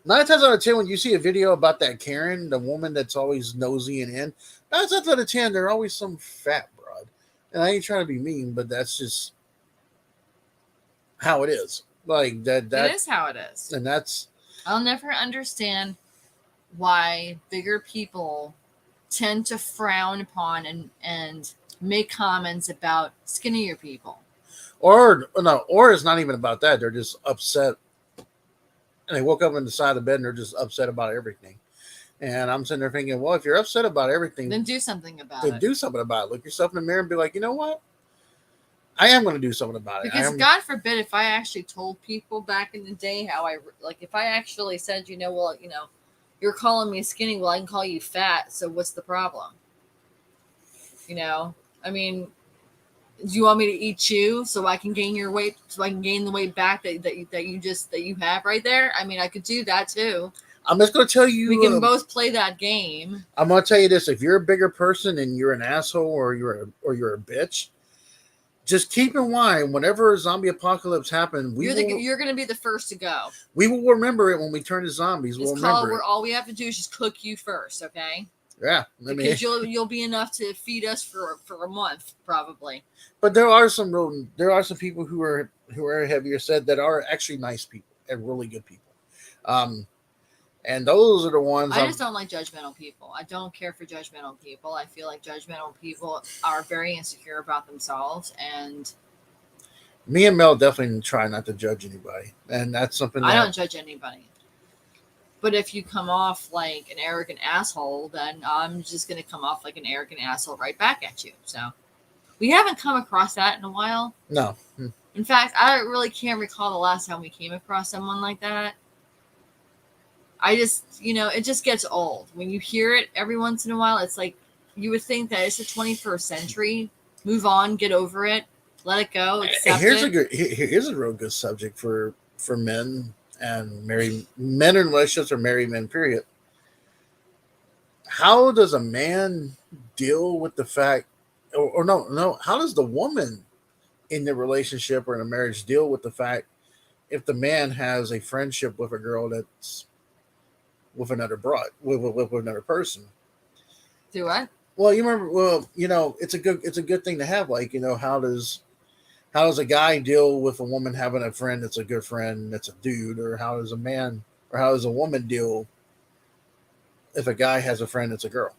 9 times out of 10, when you see a video about that Karen, the woman that's always nosy and in, 9 times out of 10, they're always some fat broad. And I ain't trying to be mean, but that's just how it is. Like that. It is how it is. And that's. I'll never understand why bigger people tend to frown upon and make comments about skinnier people. Or no, or it's not even about that. They're just upset, and they woke up in the side of the bed and they're just upset about everything. And I'm sitting there thinking, well, if you're upset about everything, Then do something about then it. do something about it. Look yourself in the mirror and be like, you know what? I am going to do something about it. Because God forbid if I actually told people back in the day how if I actually said, you're calling me skinny, well, I can call you fat. So what's the problem? I mean, do you want me to eat you so I can gain your weight, so I can gain the weight back that you have right there? I mean, I could do that too. I'm just going to tell you. We can both play that game. I'm going to tell you this: if you're a bigger person and you're an asshole or you're a bitch, just keep in mind whenever a zombie apocalypse happens, you're going to be the first to go. We will remember it when we turn to zombies. We'll remember it. All we have to do is just cook you first, okay? Yeah, because you'll be enough to feed us for a month probably. But there are some people who are heavier set that are actually nice people and really good people. And those are the ones I just don't like judgmental people. I don't care for judgmental people. I feel like judgmental people are very insecure about themselves, and me and Mel definitely try not to judge anybody, and that's something I don't judge anybody. But if you come off like an arrogant asshole, then I'm just going to come off like an arrogant asshole right back at you. So we haven't come across that in a while. No. In fact, I really can't recall the last time we came across someone like that. I just, it just gets old. When you hear it every once in a while, it's like you would think that it's the 21st century. Move on, get over it, let it go, accept here's a real good subject for men and married men in relationships or married men, period. How does a man deal with the fact, or no, how does the woman in the relationship or in a marriage deal with the fact if the man has a friendship with a girl that's with another broad, with another person? Do what? Well, you remember. Well, it's a good thing to have. Like, how does a guy deal with a woman having a friend that's a good friend that's a dude, or how does a woman deal if a guy has a friend that's a girl?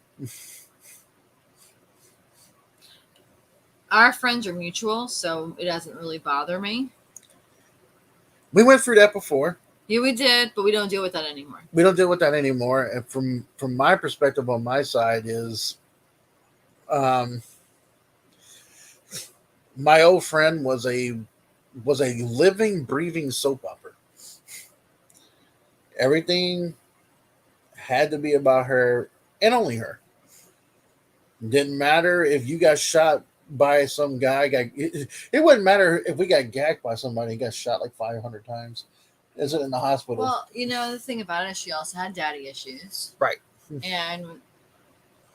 Our friends are mutual, so it doesn't really bother me. We went through that before. Yeah, we did, but we don't deal with that anymore. We don't deal with that anymore. And from my perspective on my side is, um, my old friend was a living, breathing soap opera. Everything had to be about her and only her. Didn't matter if you got shot by some guy. It wouldn't matter if we got gagged by somebody and got shot like 500 times. Is it in the hospital? Well, the thing about it is she also had daddy issues. Right. And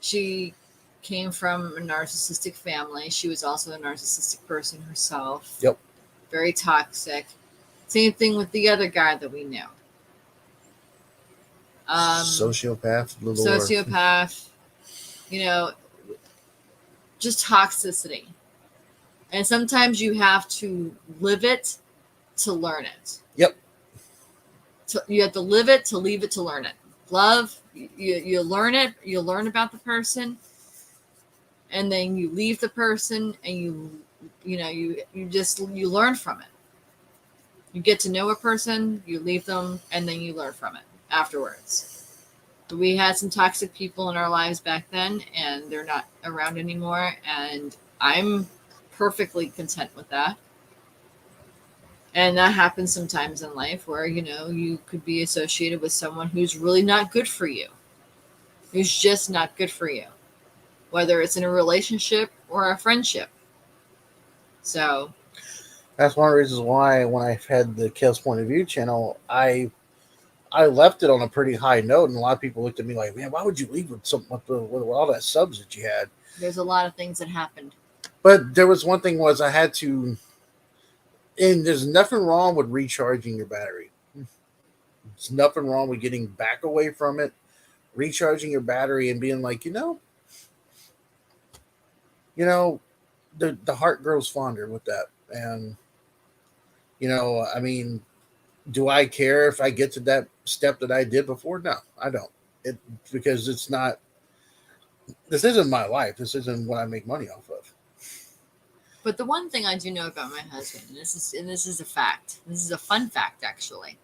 she came from a narcissistic family. She was also a narcissistic person herself. Yep. Very toxic. Same thing with the other guy that we knew. Sociopath. Sociopath. You know, just toxicity. And sometimes you have to live it to learn it. Yep. You have to live it to leave it to learn it. Love, you learn it, you learn about the person, and then you leave the person, and you learn from it. You get to know a person, you leave them, and then you learn from it afterwards. But we had some toxic people in our lives back then, and they're not around anymore, and I'm perfectly content with that. And that happens sometimes in life where, you could be associated with someone who's really not good for you, who's just not good for you, whether it's in a relationship or a friendship. So, That's one of the reasons why when I had the Chaos Point of View channel, I left it on a pretty high note, and a lot of people looked at me like, "Man, why would you leave with with all that subs that you had?" there's a lot of things that happened. But there was one thing was I had to, and there's nothing wrong with recharging your battery. There's nothing wrong with getting back away from it, recharging your battery, and being like, you know, the heart grows fonder with that, and I mean, do I care if I get to that step that I did before? No, I don't. It because it's not. This isn't my life. This isn't what I make money off of. But the one thing I do know about my husband, and this is a fact. This is a fun fact, actually.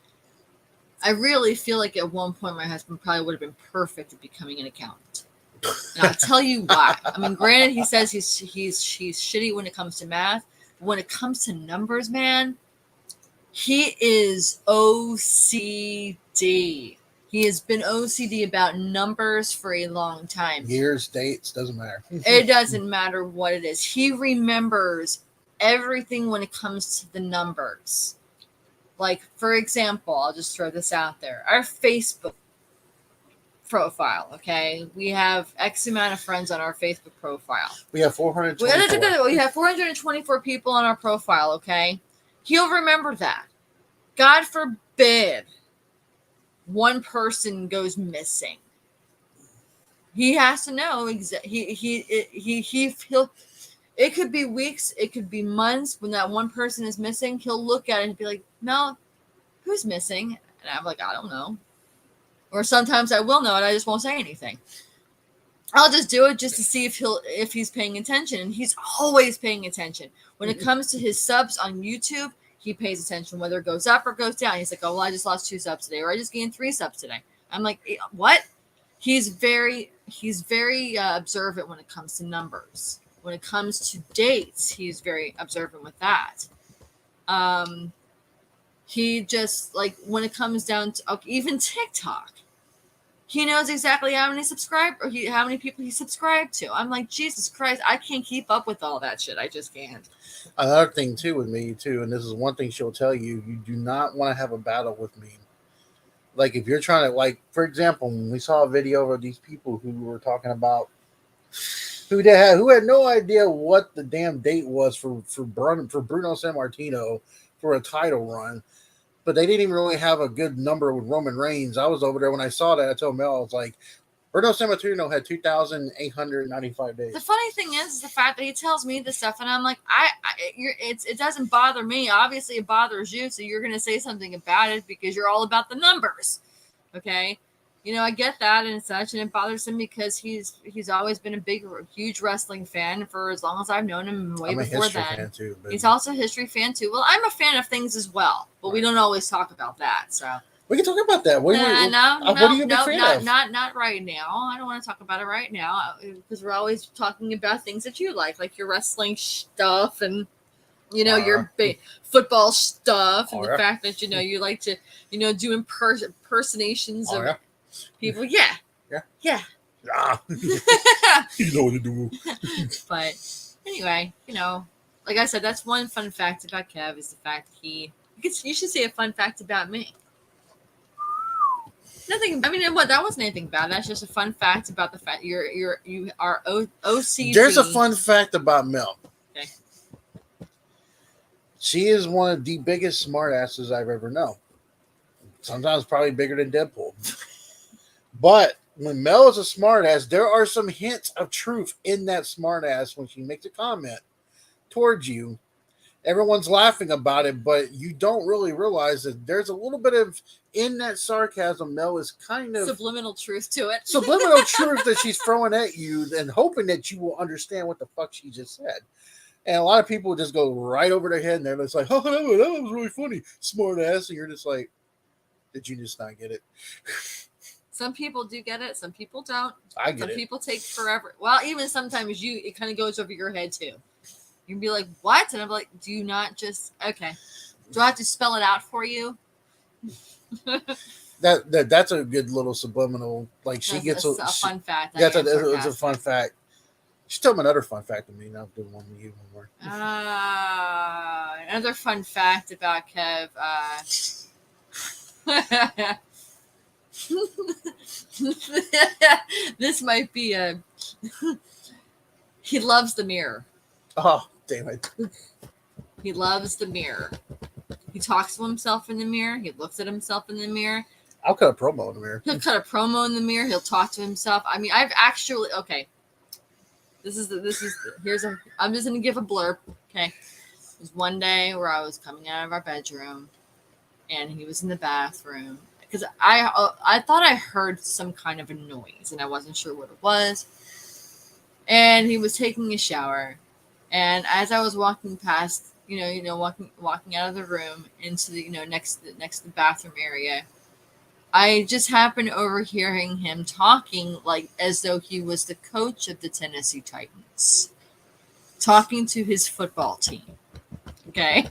I really feel like at one point my husband probably would have been perfect at becoming an accountant. And I'll tell you why. I mean, granted, he says he's shitty when it comes to math, but when it comes to numbers, man, he is OCD. He has been OCD about numbers for a long time. Years, dates, doesn't matter. It doesn't matter what it is. He remembers everything when it comes to the numbers. Like, for example, I'll just throw this out there. Our Facebook profile, okay? We have X amount of friends on our Facebook profile. We have 424. We have 424 people on our profile, okay? He'll remember that. God forbid one person goes missing. He has to know he'll. It could be weeks, it could be months when that one person is missing. He'll look at it and be like, "Mel, who's missing?" And I'm like, "I don't know." Or sometimes I will know it, I just won't say anything. I'll just do it just to see if he's paying attention, and he's always paying attention. When it comes to his subs on YouTube, he pays attention whether it goes up or goes down. He's like, "Oh, well, I just lost 2 subs today, or I just gained 3 subs today." I'm like, "What?" He's very observant when it comes to numbers. When it comes to dates, he's very observant with that. He just, like, when it comes down to even TikTok, he knows exactly how many how many people he subscribed to. I'm like, Jesus Christ, I can't keep up with all that shit. I just can't. Another thing too with me too, and this is one thing she'll tell you: you do not want to have a battle with me. Like, if you're trying to, like, for example, when we saw a video of these people who were talking about who had no idea what the damn date was for Bruno Sammartino for a title run, but they didn't even really have a good number with Roman Reigns. I was over there when I saw that. I told Mel, I was like, Bruno Sammartino had 2,895 days. The funny thing is the fact that he tells me this stuff, and I'm like, it doesn't bother me. Obviously, it bothers you, so you're gonna say something about it because you're all about the numbers. Okay, I get that and such, and it bothers him because he's always been a huge wrestling fan for as long as I've known him, way I'm a before history then. fan too. But He's also a history fan too. Well, I'm a fan of things as well, but we don't always talk about that. So we can talk about that. What are you a big fan of? not right now. I don't want to talk about it right now because we're always talking about things that you like your wrestling stuff and your football stuff, and the fact that you like to do impersonations of people. Yeah. You know what to do. But anyway, like I said, that's one fun fact about Kev is the fact that you should say a fun fact about me. Nothing. I mean, that wasn't anything bad. That's just a fun fact about the fact you are OCD. There's a fun fact about Mel. Okay. She is one of the biggest smartasses I've ever known. Sometimes probably bigger than Deadpool. But when Mel is a smartass, there are some hints of truth in that smartass when she makes a comment towards you. Everyone's laughing about it, but you don't really realize that there's a little bit of in that sarcasm. Mel is kind of subliminal truth to it. Subliminal truth that she's throwing at you and hoping that you will understand what the fuck she just said. And a lot of people just go right over their head and they're just like, oh, that was really funny, smart ass. And you're just like, did you just not get it? Some people do get it. Some people don't. I get some it. People take forever. Well, even sometimes it kind of goes over your head too. You can be like, what? And I'm like, do you not just, okay. Do I have to spell it out for you? That's a good little subliminal, like she gets a fun fact. It's a fun fact. She told me another fun fact to me. Now I'm doing one with you one more. Another fun fact about Kev. This might be he loves the mirror. Oh, damn it. He loves the mirror. He talks to himself in the mirror. He looks at himself in the mirror. I'll cut a promo in the mirror. He'll cut a promo in the mirror. He'll talk to himself. I mean, I've actually, okay. I'm just going to give a blurb. Okay. It was one day where I was coming out of our bedroom and he was in the bathroom because I thought I heard some kind of a noise and I wasn't sure what it was. And he was taking a shower. And as I was walking past, walking out of the room into the, next to the bathroom area, I just happened overhearing him talking like as though he was the coach of the Tennessee Titans, talking to his football team. Okay.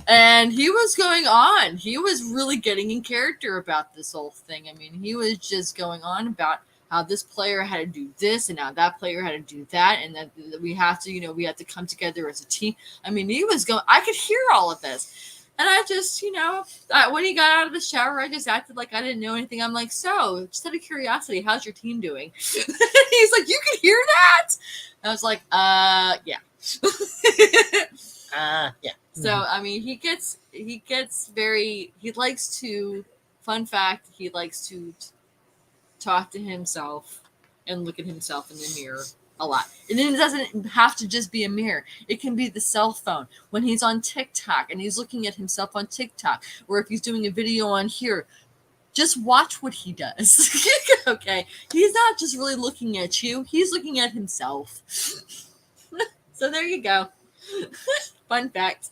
And he was going on. He was really getting in character about this whole thing. I mean, he was just going on about how this player had to do this and how that player had to do that, and that we have to, we have to come together as a team. I mean, he was going. I could hear all of this, and I just, when he got out of the shower, I just acted like I didn't know anything. I'm like, so just out of curiosity, how's your team doing? He's like, you can hear that? And I was like, yeah. Yeah. So I mean, he likes to. Fun fact, he likes to talk to himself and look at himself in the mirror a lot. And then it doesn't have to just be a mirror. It can be the cell phone when he's on TikTok and he's looking at himself on TikTok, or if he's doing a video on here, just watch what he does. Okay. He's not just really looking at you. He's looking at himself. So there you go. Fun fact.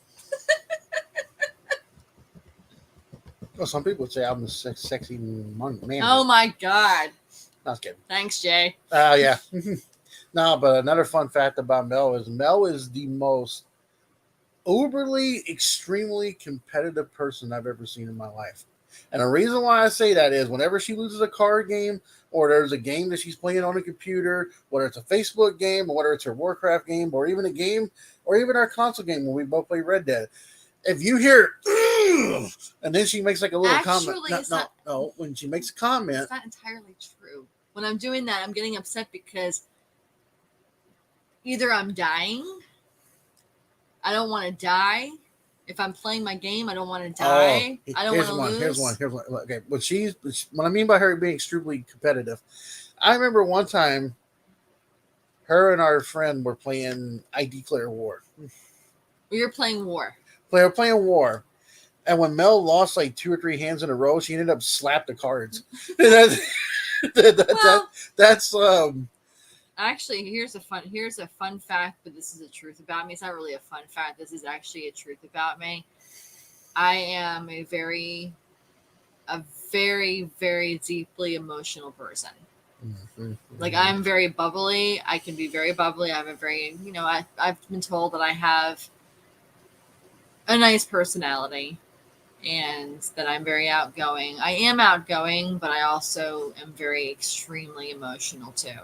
Well, some people would say I'm a sexy man. Oh my God. I was kidding. Thanks, Jay. Yeah. No, but another fun fact about Mel is the most uberly, extremely competitive person I've ever seen in my life. And the reason why I say that is whenever she loses a card game or there's a game that she's playing on a computer, whether it's a Facebook game or whether it's her Warcraft game or even a game or even our console game when we both play Red Dead, if you hear and then she makes like a little comment. No, when she makes a comment. It's not entirely true. When I'm doing that, I'm getting upset because either I'm dying, I don't want to die, If I'm playing my game, I don't want to Oh, die. I don't want here's to one. Here's one. lose. Here's one. Okay, what I mean by her being extremely competitive. I remember one time, her and our friend were playing I Declare War. You're playing war. They were playing war, and when Mel lost like two or three hands in a row, she ended up slapped the cards. that, that, Well, that's actually, here's a fun fact, but this is a truth about me. It's not really a fun fact. This is actually a truth about me. I am a very, very deeply emotional person. Like I'm very bubbly. I can be very bubbly. I have a very, I've been told that I have a nice personality and that I'm very outgoing. I am outgoing, but I also am very extremely emotional too.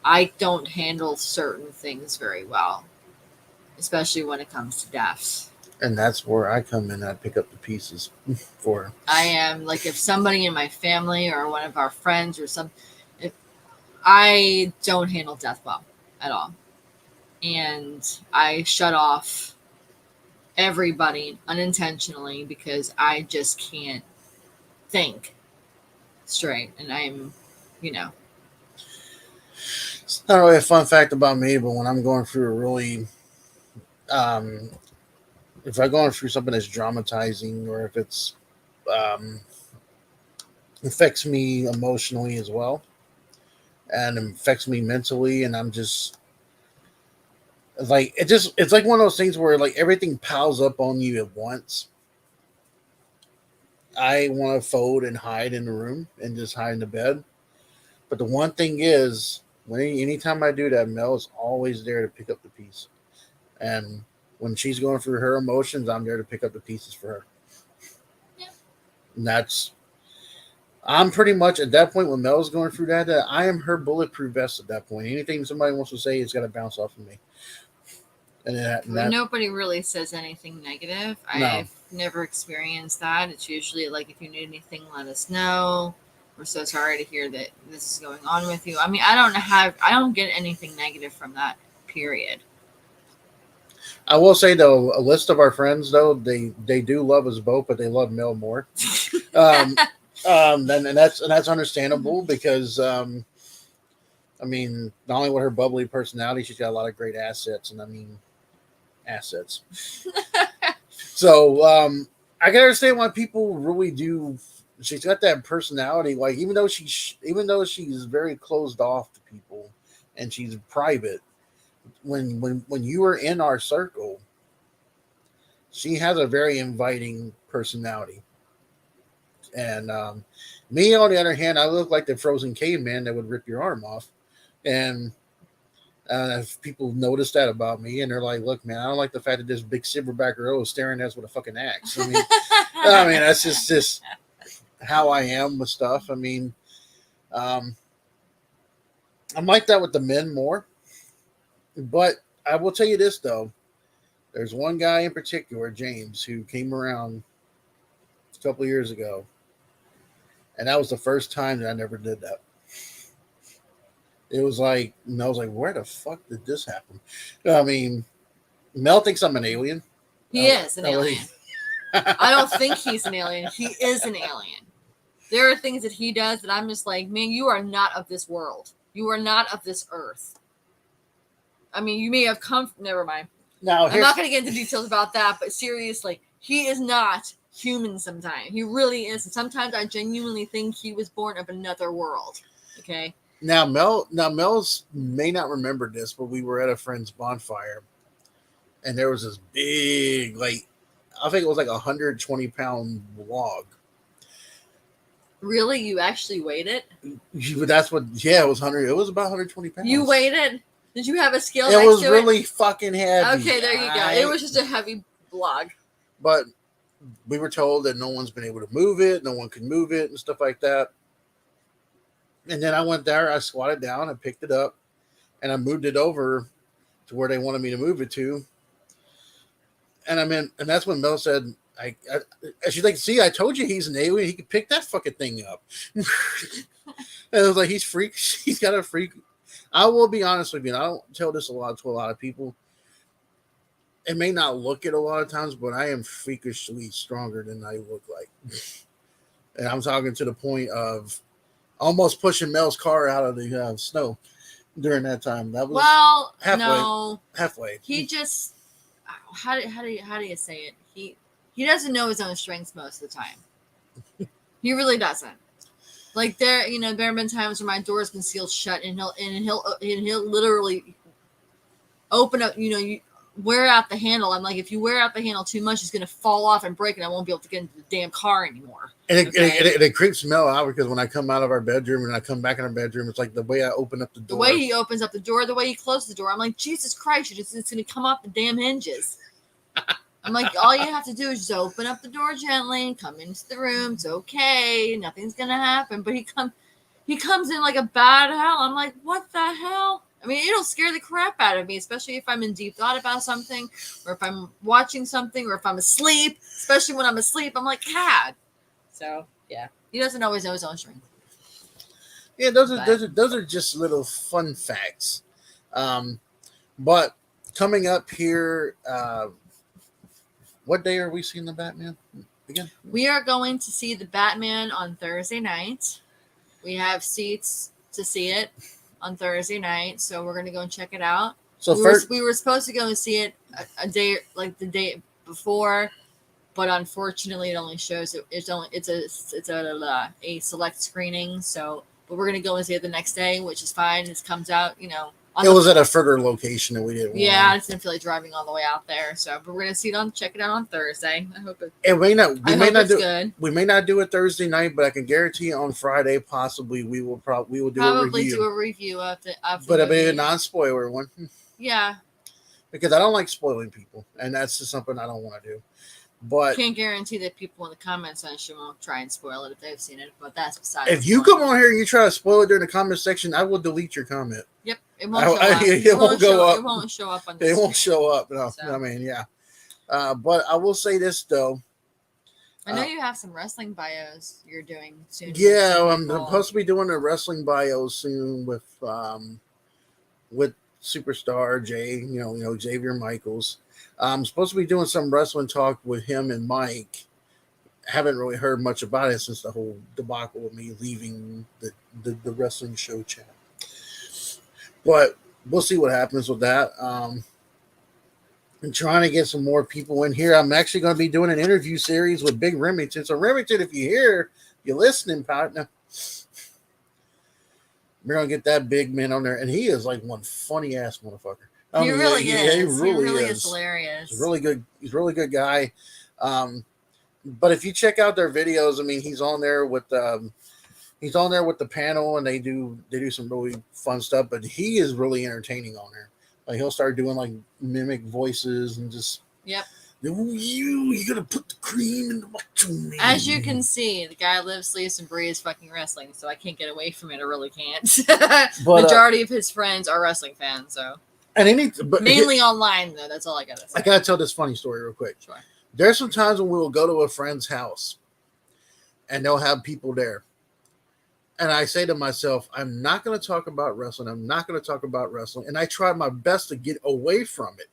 I don't handle certain things very well, especially when it comes to death. and that's where I come in. I pick up the pieces for her. I am like if somebody in my family or one of our friends or some, if I don't handle death well at all, and I shut off everybody unintentionally because I just can't think straight, and I'm, you know, It's not really a fun fact about me, but when I'm going through a really, um, if I'm going through something that's dramatizing, or if it's um, affects me emotionally as well, and affects me mentally, and I'm just like it's like one of those things where like everything piles up on you at once. I want to fold and hide in the room and just hide in the bed. But the one thing is, anytime I do that, Mel is always there to pick up the piece. And when she's going through her emotions, I'm there to pick up the pieces for her. yeah. And I'm pretty much at that point when Mel's going through that I am her bulletproof vest at that point. Anything somebody wants to say, it's got to bounce off of me. And Nobody really says anything negative. no, I've never experienced that. It's usually like if you need anything, let us know. We're so sorry to hear that this is going on with you. I mean, I don't get anything negative from that. Period. I will say though, a list of our friends though, they do love us both, but they love Mel more. Um, and that's understandable because I mean, not only with her bubbly personality, she's got a lot of great assets, and I mean assets. So I can understand why people really do. She's got that personality. Like even though she's very closed off to people, and she's private. When you are in our circle, she has a very inviting personality. And me, on the other hand, I look like the frozen caveman that would rip your arm off. And if people notice that about me, and they're like, "Look, man, I don't like the fact that this big silverback girl is staring at us with a fucking axe." I mean, that's just how I am with stuff. I mean, um, I'm like that with the men more. But I will tell you this though: there's one guy in particular, James, who came around a couple of years ago, and that was the first time that I never did that. It was like, and I was like, "Where the fuck did this happen?" I mean, Mel thinks I'm an alien. He is an Like, alien. I don't think he's an alien. He is an alien. There are things that he does that I'm just like, man, you are not of this world. You are not of this earth. I mean, you may have come. Never mind. now I'm not going to get into details about that, but seriously, he is not human sometimes. He really is. And sometimes I genuinely think he was born of another world. Okay? Mel's may not remember this, but we were at a friend's bonfire, and there was this big, like, I think it was like 120-pound log. Really? You actually weighed it? That's what, yeah, it was 100. It was about 120 pounds. You weighed it? Did you have a scale It next was to really fucking heavy. Okay, there you go. It was just a heavy log. But we were told that no one's been able to move it, no one can move it, and stuff like that. And then I went there, I squatted down, I picked it up, and I moved it over to where they wanted me to move it to. And I mean, and that's when Mel said, she's like, see, I told you he's an alien. He could pick that fucking thing up. And it was like, he's freak. He's got a freak. I will be honest with you, and I don't tell this a lot to a lot of people. it may not look it a lot of times, but I am freakishly stronger than I look like. And I'm talking to the point of almost pushing Mel's car out of the snow during that time. That was Well, halfway. no, Halfway. he just how do you say it? He doesn't know his own strengths most of the time. He really doesn't. Like there have been times where my door's been sealed shut, and he'll literally open up. You wear out the handle. I'm like, if you wear out the handle too much, it's gonna fall off and break, and I won't be able to get into the damn car anymore. And Okay? it creeps Mel out because when I come out of our bedroom and I come back in our bedroom, it's like the way I open up the The door. way he opens up the door, the way he closes the door, I'm like, Jesus Christ, it's gonna come off the damn hinges. I'm like, all you have to do is just open up the door gently and come into the room. It's okay. Nothing's gonna happen. But he comes in like a bad hell. I'm like, what the hell? I mean, it'll scare the crap out of me, especially if I'm in deep thought about something, or if I'm watching something, or if I'm asleep. Especially when I'm asleep, I'm like, God. So yeah, he doesn't always know his own strength. Yeah, those are just little fun facts. But coming up here, what day are we seeing the Batman again? We are going to see the Batman on Thursday night. We have seats to see it on Thursday night, so we're going to go and check it out. So we were supposed to go and see it a day, like the day before, but unfortunately, it only shows it's a select screening. So, but we're going to go and see it the next day, which is fine. It comes out, it was at a further location that we didn't. Yeah, I just didn't feel like driving all the way out there. So, but we're gonna check it out on Thursday. I hope it. It may not. We I may hope not it's do. Good. We may not do it Thursday night, but I can guarantee you on Friday, possibly we will do a review. Do a review of the but movie. a non-spoiler one. Yeah. Because I don't like spoiling people, and that's just something I don't want to do. But can't guarantee that people in the comment section won't try and spoil it if they've seen it. But that's besides. If you come on here and you try to spoil it during the comment section, I will delete your comment. Yep, it won't show up. It won't go up. It won't show up on. It won't show up. No, so. I mean, yeah. But I will say this though. I know you have some wrestling bios you're doing soon. Yeah, I'm supposed to be doing a wrestling bio soon with Superstar Jay. Xavier Michaels. I'm supposed to be doing some wrestling talk with him and Mike. Haven't really heard much about it since the whole debacle of me leaving the wrestling show chat. But we'll see what happens with that. I'm trying to get some more people in here. I'm actually going to be doing an interview series with Big Remington. So Remington, if you're listening, partner, we're going to get that big man on there. And he is like one funny ass motherfucker. He really is. He really is hilarious. He's really good. He's a really good guy. But if you check out their videos, I mean, he's on there with the panel, and they do some really fun stuff. But he is really entertaining on there. Like he'll start doing like mimic voices and just you gotta put the cream in the macho man. As you can see, the guy lives, sleeps, and breathes fucking wrestling, so I can't get away from it. I really can't. But majority of his friends are wrestling fans, so. And mainly online though. That's all I gotta say. I gotta tell this funny story real quick. Sure. There's some times when we will go to a friend's house, and they'll have people there, and I say to myself, "I'm not going to talk about wrestling. I'm not going to talk about wrestling." And I try my best to get away from it.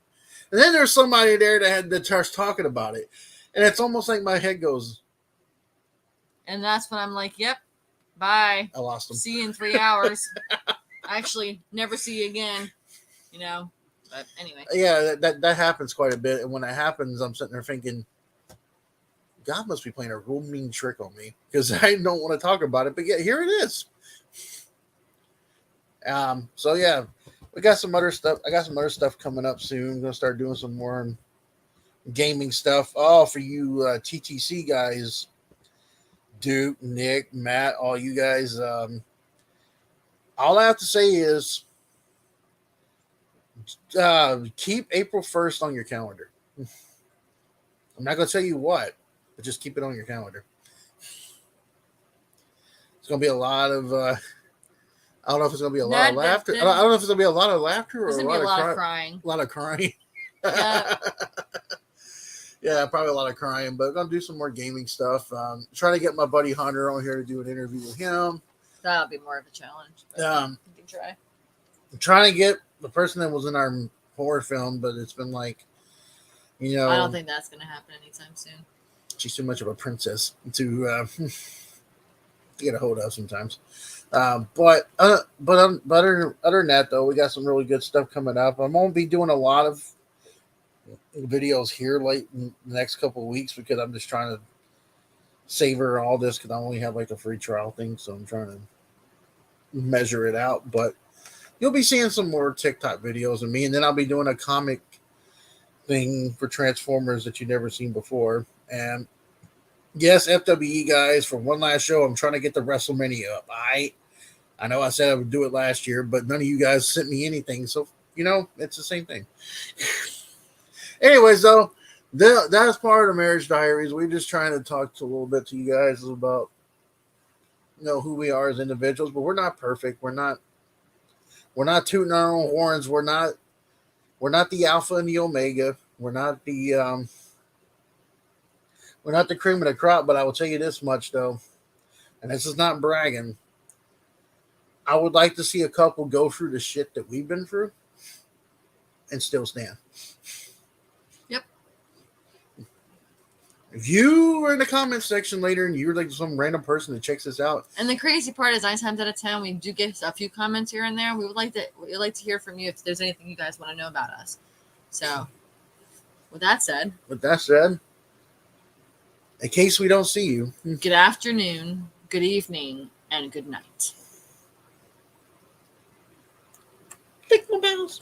And then there's somebody there that starts talking about it, and it's almost like my head goes. And that's when I'm like, "Yep, bye. I lost them. See you in 3 hours. Actually, never see you again." But anyway. Yeah, that happens quite a bit. And when it happens, I'm sitting there thinking, God must be playing a real mean trick on me because I don't want to talk about it. But yeah, here it is. So yeah, we got some other stuff. I got some other stuff coming up soon. I'm gonna start doing some more gaming stuff. Oh, for you TTC guys, Duke, Nick, Matt, all you guys. All I have to say is keep April 1st on your calendar. I'm not going to tell you what, but just keep it on your calendar. It's going to be a lot of I don't know if it's going to be a lot of laughter. I don't know if it's going to be a lot of laughter or a lot of crying. A lot of crying. Yeah, probably a lot of crying, but I'm going to do some more gaming stuff. Trying to get my buddy Hunter on here to do an interview with him. That'll be more of a challenge. You can try. I'm trying to get the person that was in our horror film, but it's been like You I don't know, think that's going to happen anytime soon. she's too much of a princess to get a hold of sometimes. But other than that though, we got some really good stuff coming up. I'm gonna be doing a lot of videos here late in the next couple of weeks because I'm just trying to savor all this because I only have like a free trial thing, so I'm trying to measure it out. But you'll be seeing some more TikTok videos of me, and then I'll be doing a comic thing for Transformers that you've never seen before. And yes, FWE guys, for one last show, I'm trying to get the WrestleMania up. I know I said I would do it last year, but none of you guys sent me anything, so it's the same thing. Anyways, though, that's part of the Marriage Diaries. We're just trying to talk to a little bit to you guys about who we are as individuals, but we're not perfect. We're not tooting our own horns. We're not the alpha and the omega. We're not the cream of the crop. But I will tell you this much though, and this is not bragging. I would like to see a couple go through the shit that we've been through and still stand. Yep. If you are in the comment section later and you're like some random person that checks this out, And the crazy part is 9 times out of 10, we do get a few comments here and there. We'd like to hear from you if there's anything you guys want to know about us. So, with that said, in case we don't see you, good afternoon, good evening, and good night. take my bells.